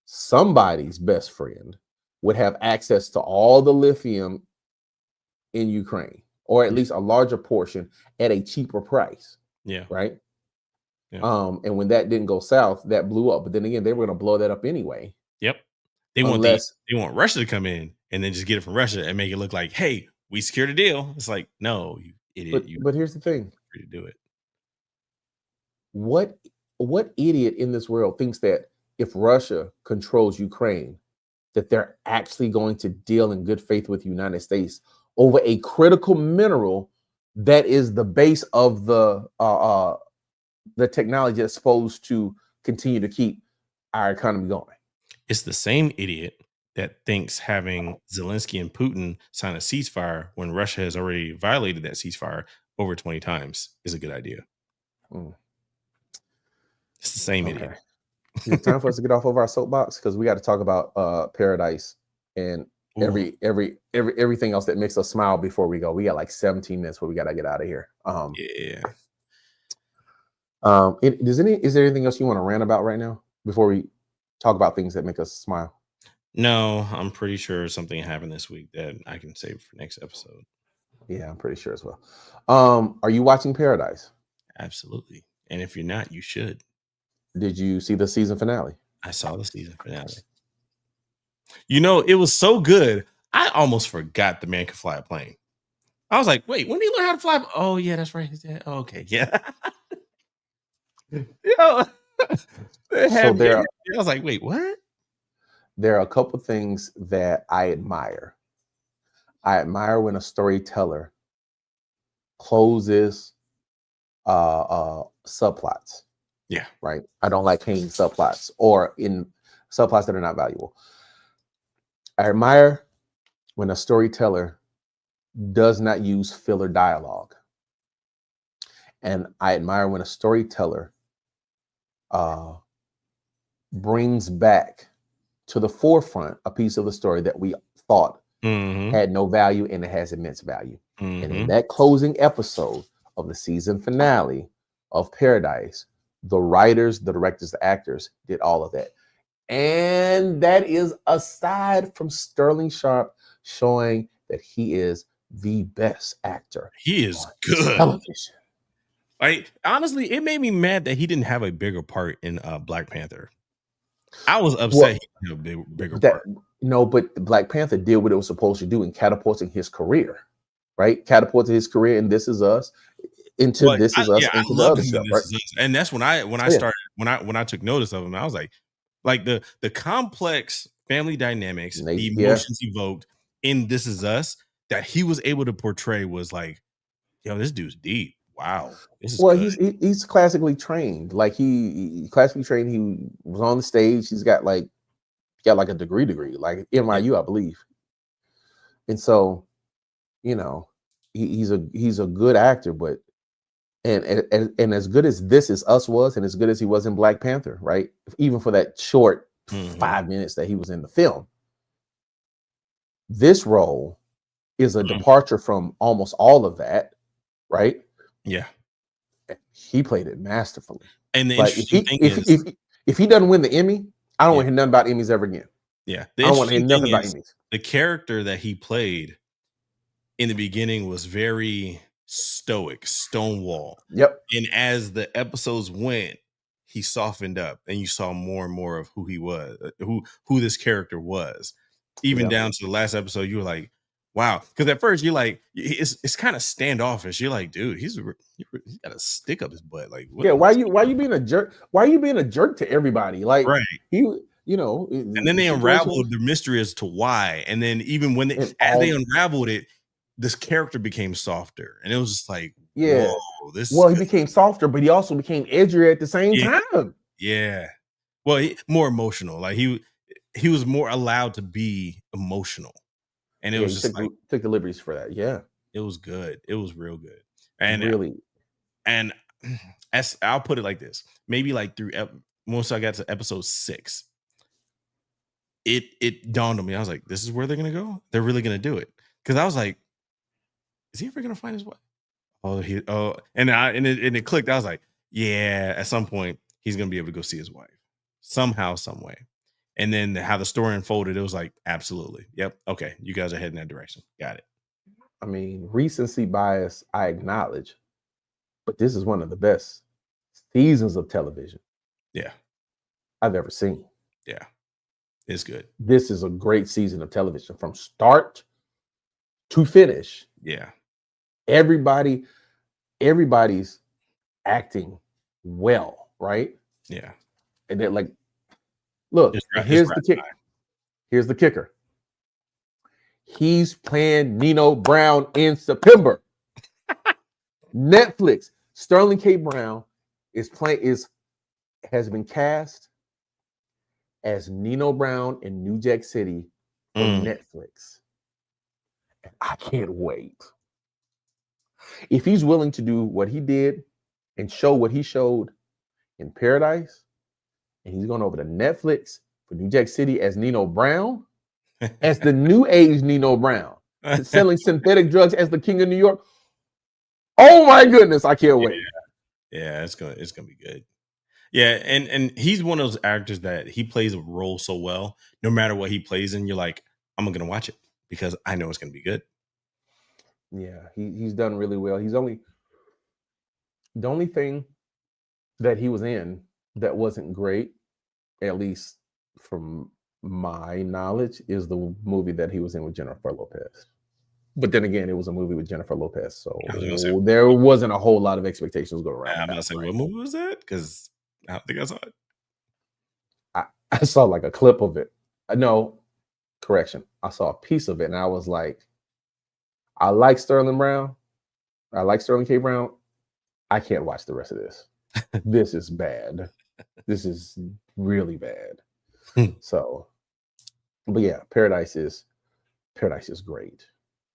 somebody's best friend would have access to all the lithium in Ukraine, or at least a larger portion at a cheaper price. Yeah. Right. Yeah. And when that didn't go south, that blew up. But then again, they were going to blow that up anyway. Yep. They want Russia to come in and then just get it from Russia and make it look like, hey, we secured a deal. It's like, no, you idiot. But here's the thing. To do it. What idiot in this world thinks that if Russia controls Ukraine, that they're actually going to deal in good faith with the United States over a critical mineral that is the base of the technology that's supposed to continue to keep our economy going? It's the same idiot that thinks having Zelensky and Putin sign a ceasefire when Russia has already violated that ceasefire over 20 times is a good idea. It's the same idiot. Is it time for us to get off of our soapbox? Because we got to talk about Paradise and everything else that makes us smile before we go. We got like 17 minutes where we got to get out of here. Is there anything else you want to rant about right now before we talk about things that make us smile? No, I'm pretty sure something happened this week that I can save for next episode. Yeah, I'm pretty sure as well. Are you watching Paradise? Absolutely. And if you're not, you should. Did you see the season finale? I saw the season finale. You know, it was so good. I almost forgot the man could fly a plane. I was like, wait, when did he learn how to fly? Oh, yeah, that's right. Oh, okay, yeah. I was like, wait, what? There are a couple things that I admire. I admire when a storyteller closes subplots. Yeah. Right. I don't like hanging subplots or in subplots that are not valuable. I admire when a storyteller does not use filler dialogue. And I admire when a storyteller brings back to the forefront a piece of the story that we thought had no value, and it has immense value. And in that closing episode of the season finale of Paradise, the writers, the directors, the actors did all of that. And that is aside from Sterling Sharp showing that he is the best actor. He is good. Television. Honestly, it made me mad that he didn't have a bigger part in Black Panther. I was upset he didn't have a bigger part. No, but the Black Panther did what it was supposed to do in catapulting his career, right? Catapulted his career in This Is Us into Well, This Is yeah, Us I into the loved other him in stuff, right? This Is Us, and that's when I Yeah, started when I took notice of him. I was like the complex family dynamics, the yeah. emotions evoked in This Is Us that he was able to portray was like, yo, this dude's deep. Wow, this is Well, good. he's classically trained. Like he classically trained. He was on the stage. He's got like a degree, like Yeah. NYU, I believe. And so, you know, he's a good actor, but and as good as This Is Us was, and as good as he was in Black Panther, right? Even for that short Mhm. 5 minutes that he was in the film, this role is a Mhm. departure from almost all of that, right? Yeah. He played it masterfully. And the Like if interesting he thing if is, if he doesn't win the Emmy, I don't yeah, want to hear nothing about Emmys ever again. yeah. The I don't want to interesting hear thing nothing about is Emmys. the character that he played in the beginning was very stoic, stonewall. Yep. And as the episodes went, he softened up and you saw more and more of who he was, who this character was. Even Yep. down to the last episode, you were like, wow. Because at first you're like, it's kind of standoffish. You're like, dude, he's got a stick up his butt. Like, Yeah. what's Why you being a jerk? Why are you being a jerk to everybody? Like right? he, you know, And then the they situation unraveled the mystery as to why. And then even when and as they all. unraveled it, this character became softer. And it was just like, whoa, Yeah. this is Well, he good. became softer, but he also became edgier at the same Yeah, time. yeah. Well, more emotional. Like he was more allowed to be emotional. And it Yeah, was he just like, took the liberties for that. Yeah, it was good. It was real good. And really. and as I'll put it like this, maybe like through once I got to episode 6, it dawned on me. I was like, this is where they're gonna go. They're really gonna do it. Because I was like, is he ever gonna find his wife? And it clicked. I was like, yeah, at some point he's gonna be able to go see his wife somehow, some way. And then how the story unfolded, it was like, absolutely, yep, okay, you guys are heading that direction. Got it. I mean, recency bias, I acknowledge, but this is one of the best seasons of television Yeah, I've ever seen. yeah, it's good. This is a great season of television from start to finish. Yeah, Everybody, everybody's acting well, right? yeah. And they're like, look, and It's here's rap the kick. time. Here's the kicker. He's playing Nino Brown in September. Netflix. Sterling K. Brown has been cast as Nino Brown in New Jack City for Mm. Netflix. And I can't wait. If he's willing to do what he did and show what he showed in Paradise, and he's going over to Netflix for New Jack City as Nino Brown, as the new age Nino Brown, selling synthetic drugs as the king of New York. Oh my goodness, I can't wait. Yeah, it's gonna be good. Yeah, and he's one of those actors that he plays a role so well, no matter what he plays in, you're like, I'm gonna watch it because I know it's gonna be good. Yeah, he's done really well. He's only the only thing that he was in that wasn't great, at least from my knowledge, is the movie that he was in with Jennifer Lopez. But then again, it was a movie with Jennifer Lopez, so I was gonna say, there wasn't a whole lot of expectations going around I'm with gonna that say, one, what movie was that? Because I don't think I saw it. right? I saw like a clip of it. No, correction. I saw a piece of it, and I was like, I like Sterling Brown. I like Sterling K. Brown. I can't watch the rest of this. This is bad. This is really bad. So, but yeah, Paradise is great.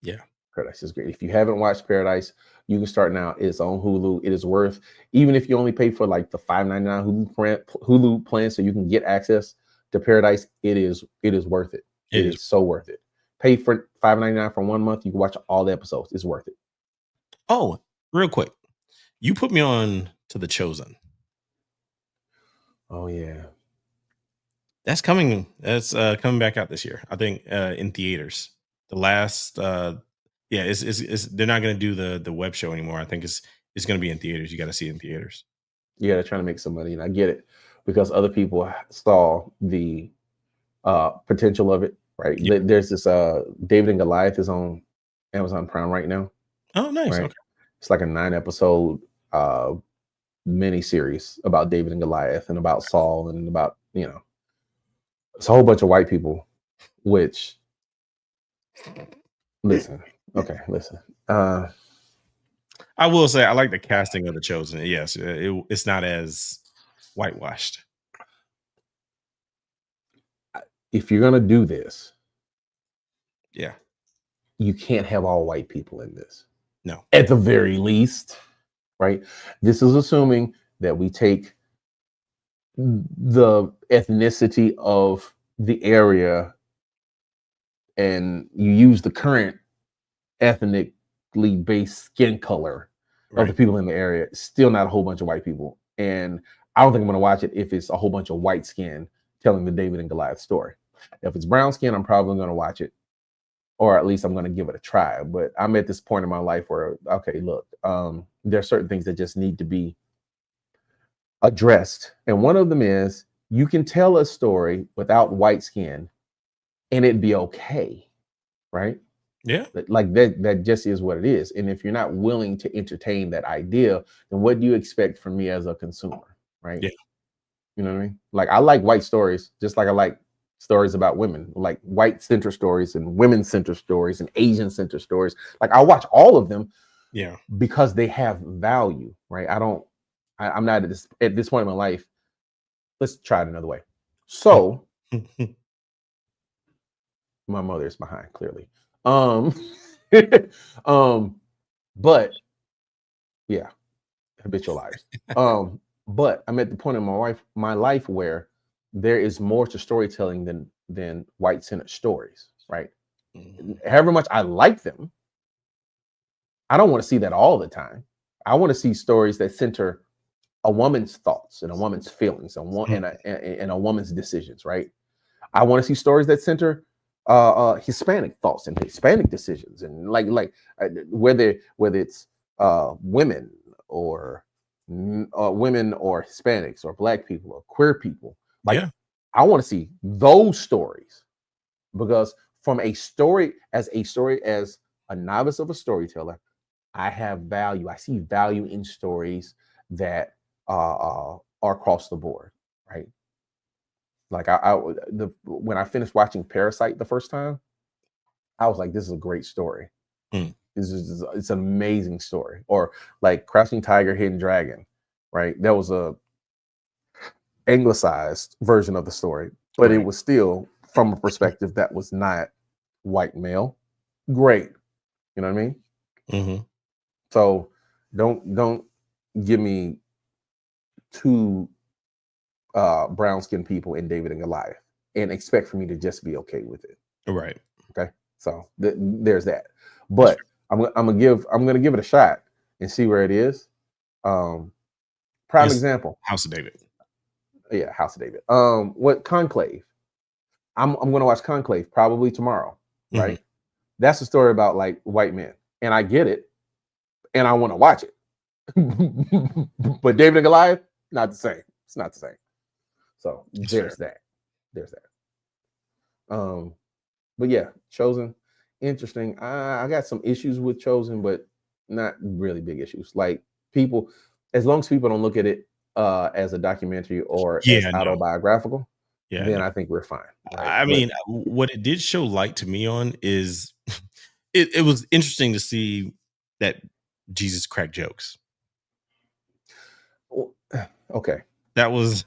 Yeah, Paradise is great. If you haven't watched Paradise, you can start now. It's on Hulu. It is worth, even if you only pay for like the $5.99 Hulu plan, so you can get access to Paradise. It is worth it. it It is. is so worth it. Pay for $5.99 for 1 month. You can watch all the episodes. It's worth it. Oh, real quick, you put me on to The Chosen. Oh yeah. That's coming. That's coming back out this year. I think in theaters. The last, yeah, it's they're not going to do the web show anymore. I think it's going to be in theaters. You got to see it in theaters. Yeah, they're trying to make some money, and I get it because other people saw the potential of it. right? Yeah. There's this David and Goliath is on Amazon Prime right now, Oh, nice. right? Okay. It's like a 9 episode mini series about David and Goliath and about Saul and about, it's a whole bunch of white people, which listen, okay, listen. I will say I like the casting of The Chosen. Yes, it's not as whitewashed. If you're gonna do this, Yeah. you can't have all white people in this. No. At the very least, right? This is assuming that we take the ethnicity of the area and you use the current ethnically based skin color of the Right. people in the area. Still not a whole bunch of white people. And I don't think I'm going to watch it if it's a whole bunch of white skin telling the David and Goliath story. If it's brown skin, I'm probably going to watch it, or at least I'm going to give it a try. But I'm at this point in my life where, okay, look, there are certain things that just need to be addressed. And one of them is you can tell a story without white skin and it'd be okay, right? Yeah. Like that just is what it is. And if you're not willing to entertain that idea, then what do you expect from me as a consumer, right? Yeah. You know what I mean? Like I like white stories, just like I like stories about women, like white center stories and women center stories and Asian center stories. Like I'll watch all of them, Yeah. because they have value, right? I'm not at this point in my life. Let's try it another way. So my mother is behind, clearly. But yeah, habitual liars. But I'm at the point in my life where there is more to storytelling than white centered stories, right? However much I like them, I don't want to see that all the time. I want to see stories that center a woman's thoughts and a woman's feelings and a woman's decisions, right? I want to see stories that center Hispanic thoughts and Hispanic decisions, and whether it's women or women or Hispanics or Black people or queer people. Like Yeah. I want to see those stories, because from a story as a novice of a storyteller, I have value. I see value in stories that are across the board, right? Like when I finished watching Parasite the first time, I was like, "This is a great story. Mm. It's an amazing story." Or like Crouching Tiger, Hidden Dragon, right? That was a anglicized version of the story, but it Right. was still from a perspective that was not white male. Great, you know what I mean? Mm-hmm. So don't give me two brown skinned people in David and Goliath and expect for me to just be okay with it. Right. Okay, so there's that. But I'm gonna give it a shot and see where it is. Prime It's example, House of David. yeah, House of David. What Conclave? I'm gonna watch Conclave probably tomorrow, Mm-hmm. right? That's a story about like white men, and I get it, and I want to watch it. But David and Goliath, not the same. It's not the same. So It's there's fair. that. There's that. But yeah, Chosen, interesting. I got some issues with Chosen, but not really big issues. Like people, as long as people don't look at it as a documentary or as Yeah. No. autobiographical, Yeah. then No. I think we're fine. Right. I But mean, what it did show light to me on is it was interesting to see that Jesus cracked jokes. okay. That was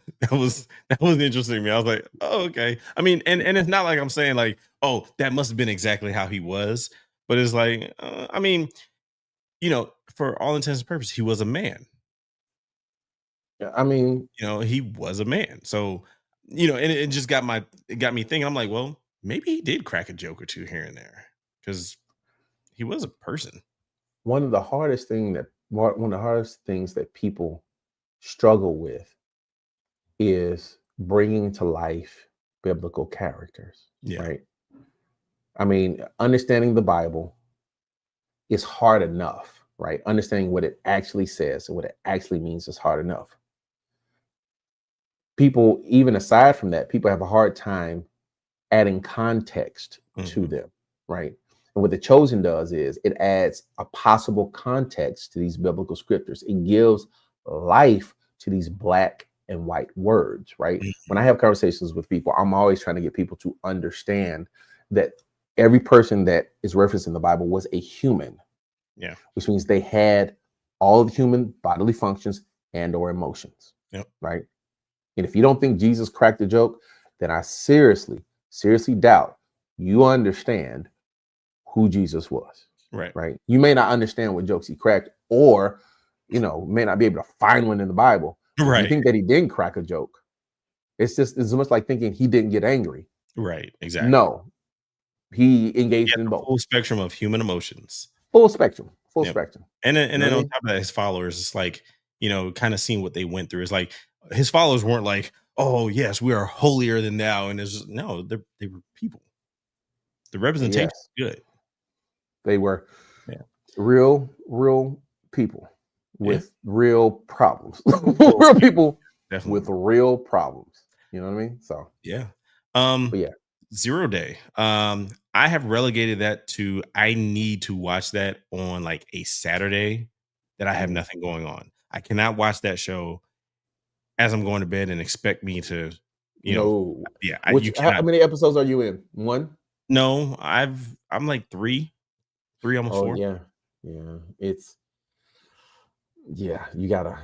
interesting to me. I was like, oh, okay. I mean, and it's not like I'm saying like, oh, that must have been exactly how he was, but it's like, I mean, for all intents and purposes, he was a man. I mean, He was a man. So, and it just it got me thinking. I'm like, well, maybe he did crack a joke or two here and there because he was a person. one of the hardest things that people struggle with is bringing to life biblical characters, Yeah. right? I mean, understanding the Bible is hard enough, right? Understanding what it actually says and what it actually means is hard enough. People, even aside from that, people have a hard time adding context to Mhm. them, right? And what The Chosen does is it adds a possible context to these biblical scriptures. It gives life to these black and white words, right? When I Mhm. have conversations with people, I'm always trying to get people to understand that every person that is referenced in the Bible was a human, Yeah. which means they had all of the human bodily functions and or emotions, Yep. right? And if you don't think Jesus cracked the joke, then I seriously, seriously doubt you understand who Jesus was, Right. right? You may not understand what jokes he cracked, or, may not be able to find one in the Bible. But if you Right. think that he didn't crack a joke, it's as much like thinking he didn't get angry. Right. Exactly. No, he He engaged had in the both. full spectrum of human emotions. Full spectrum, full Yep. spectrum. And You know then what I on mean? top of that, his followers, it's like, kind of seeing what they went through. It's like his followers weren't like, "Oh, yes, we are holier than thou." And it's just, no, they were people. The representation Yes, is good. they were Yeah. real people Yeah. with real problems. Full Real spectrum, people with definitely. real problems. You know what I mean? So, Yeah. but Um, yeah, 0 Day. I have relegated that to I need to watch that on like a Saturday that I have mm, nothing going on. I cannot watch that show as I'm going to bed and expect me to, you know, no. yeah, Which you how cannot. many episodes are you in? One? No, I'm like 3, almost Oh 4. yeah, yeah. It's yeah. You gotta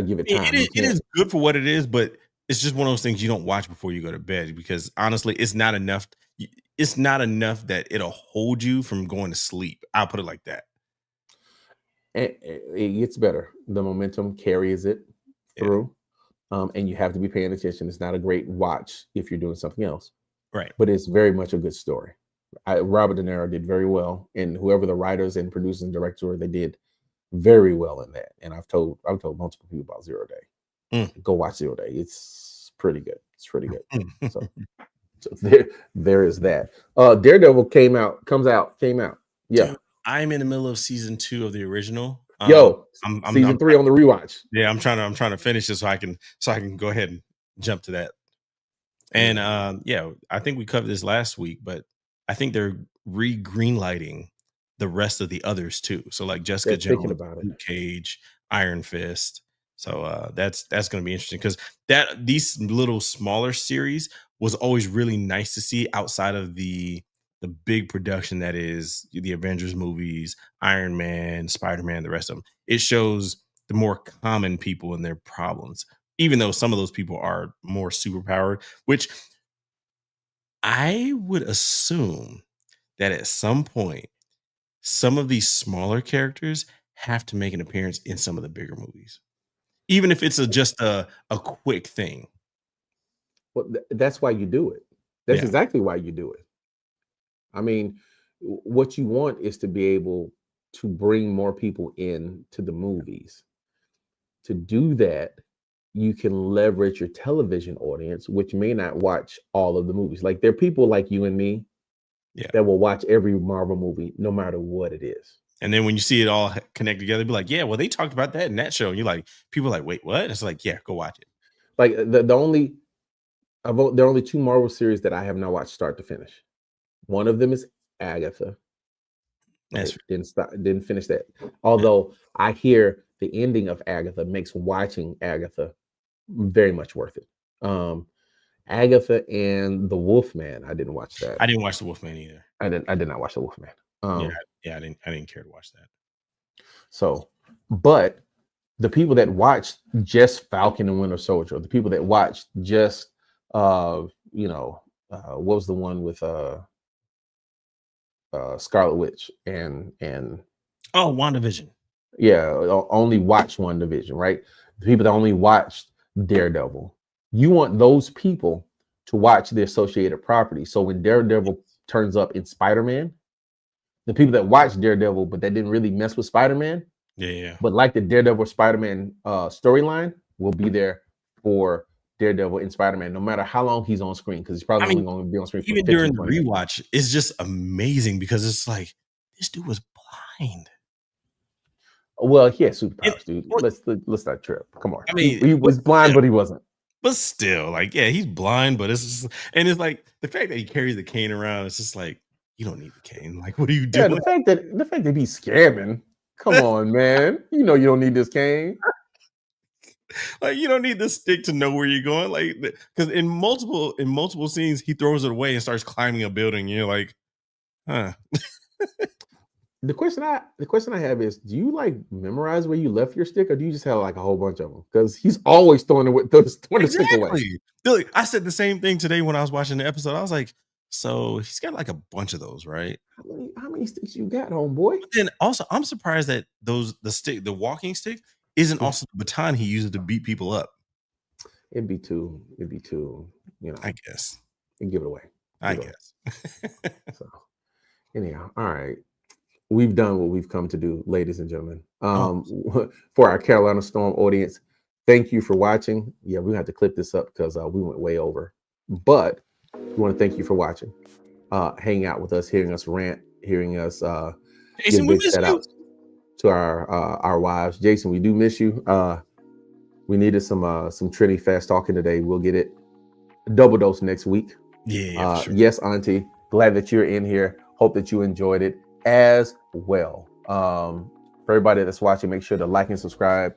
give it time. You It can't. is good for what it is, but it's just one of those things you don't watch before you go to bed because honestly, it's not enough that it'll hold you from going to sleep. I'll put it like that. It gets better. The momentum carries it Yeah. through, and you have to be paying attention. It's not a great watch if you're doing something else, Right. but it's very much a good story. Robert De Niro did very well, and whoever the writers and producers and director were, they did very well in that. And I've told multiple people about Zero Day. Mm. Go watch Zero Day. It's pretty good. It's pretty good. So, Mm. so there is that. Daredevil came out. Yeah. Dude, I'm in the middle of season 2 of the original. Yo, I'm season 3 on the rewatch. yeah, I'm trying to finish it so I can go ahead and jump to that. And Yeah. yeah, I think we covered this last week, but I think they're greenlighting the rest of the others too. So like Jessica They're thinking Jones, about it. Luke Cage, Iron Fist. So that's going to be interesting because that these little smaller series was always really nice to see outside of the big production that is the Avengers movies, Iron Man, Spider-Man, the rest of them. It shows the more common people and their problems, even though some of those people are more superpowered, which I would assume that at some point, some of these smaller characters have to make an appearance in some of the bigger movies, even if it's just a quick thing. Well, that's why you do it. That's Yeah, exactly why you do it. I mean, what you want is to be able to bring more people in to the movies. To do that, you can leverage your television audience, which may not watch all of the movies. Like there are people like you and me yeah. that will watch every Marvel movie, no matter what it is. And then when you see it all connect together, be like, yeah, well, they talked about that in that show. And you're like, people are like, wait, what? It's like, yeah, go watch it. Like there are only two Marvel series that I have not watched start to finish. One of them is Agatha, right? That's Didn't finish that. yeah. Although I hear the ending of Agatha makes watching Agatha very much worth it. Agatha and the Wolfman. I didn't watch that. I didn't watch The Wolfman either. I did not watch the Wolfman. Yeah, Um, I didn't care to watch that. so, but the people that watched just Falcon and Winter Soldier, the people that watched just uh, you know, what was the one with Scarlet Witch and Oh, WandaVision. yeah, only watch one division, right? The people that only watched Daredevil. You want those people to watch the associated property. So when Daredevil turns up in Spider-Man, the people that watched Daredevil but that didn't really mess with Spider-Man, Yeah, yeah. but like the Daredevil Spider-Man storyline, will be there for Daredevil in Spider-Man, no matter how long he's on screen, because he's probably I mean, only going to be on screen for even 15, during the 20 minutes. rewatch, it's just amazing because it's like this dude was blind. Well, he had It, superpowers, dude. well, Let's not trip. Come on, I he mean, he what, was blind, yeah, but he wasn't. But still, like, yeah, he's blind, but it's just, and it's like the fact that he carries the cane around, it's just like, you don't need the cane. Like, what are you Yeah, doing? the fact that he's scamming. Come on, man. You know you don't need this cane. Like, you don't need this stick to know where you're going. Like, because in multiple scenes, he throws it away and starts climbing a building. And you're like, huh? The question I have is, do you like memorize where you left your stick, or do you just have like a whole bunch of them? Because he's always throwing the stick away. Exactly. Billy, I said the same thing today when I was watching the episode. I was like, so he's got like a bunch of those, right? How many sticks you got, homeboy? But then also, I'm surprised that the walking stick isn't also the baton he uses to beat people up. It'd be too, I guess. and give it away. I Give it guess. away. So anyhow, all right. We've done what we've come to do, ladies and gentlemen. Oh, For our Carolina Storm audience, thank you for watching. Yeah, we have to clip this up because we went way over. But we want to thank you for watching, hanging out with us, hearing us rant, hearing us Jason, give we big miss shout you. outs to our wives. Jason, we do miss you. We needed some Trinity fast talking today. We'll get it double dose next week. Yeah, for sure. Yes, Auntie. Glad that you're in here. Hope that you enjoyed it as well. For everybody that's watching, make sure to like and subscribe.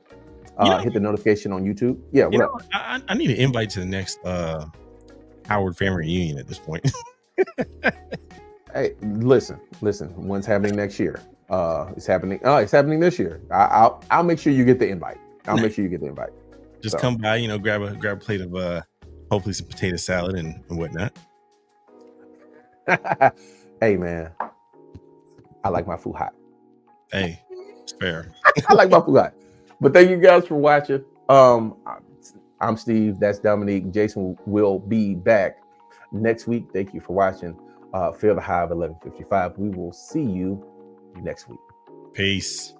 Hit the notification on YouTube. Yeah, what up? I need an invite to the next Howard family reunion at this point. Hey, listen. When's happening next year? It's happening. It's happening this year. I'll make sure you get the invite. Make sure you get the invite. Just come by, grab a plate of hopefully some potato salad and whatnot. Hey man, I like my food hot. Hey, it's fair. I like my food hot. But thank you guys for watching. I'm Steve. That's Dominique. Jason will be back next week. Thank you for watching. Feel the Hive 1155. We will see you next week. Peace.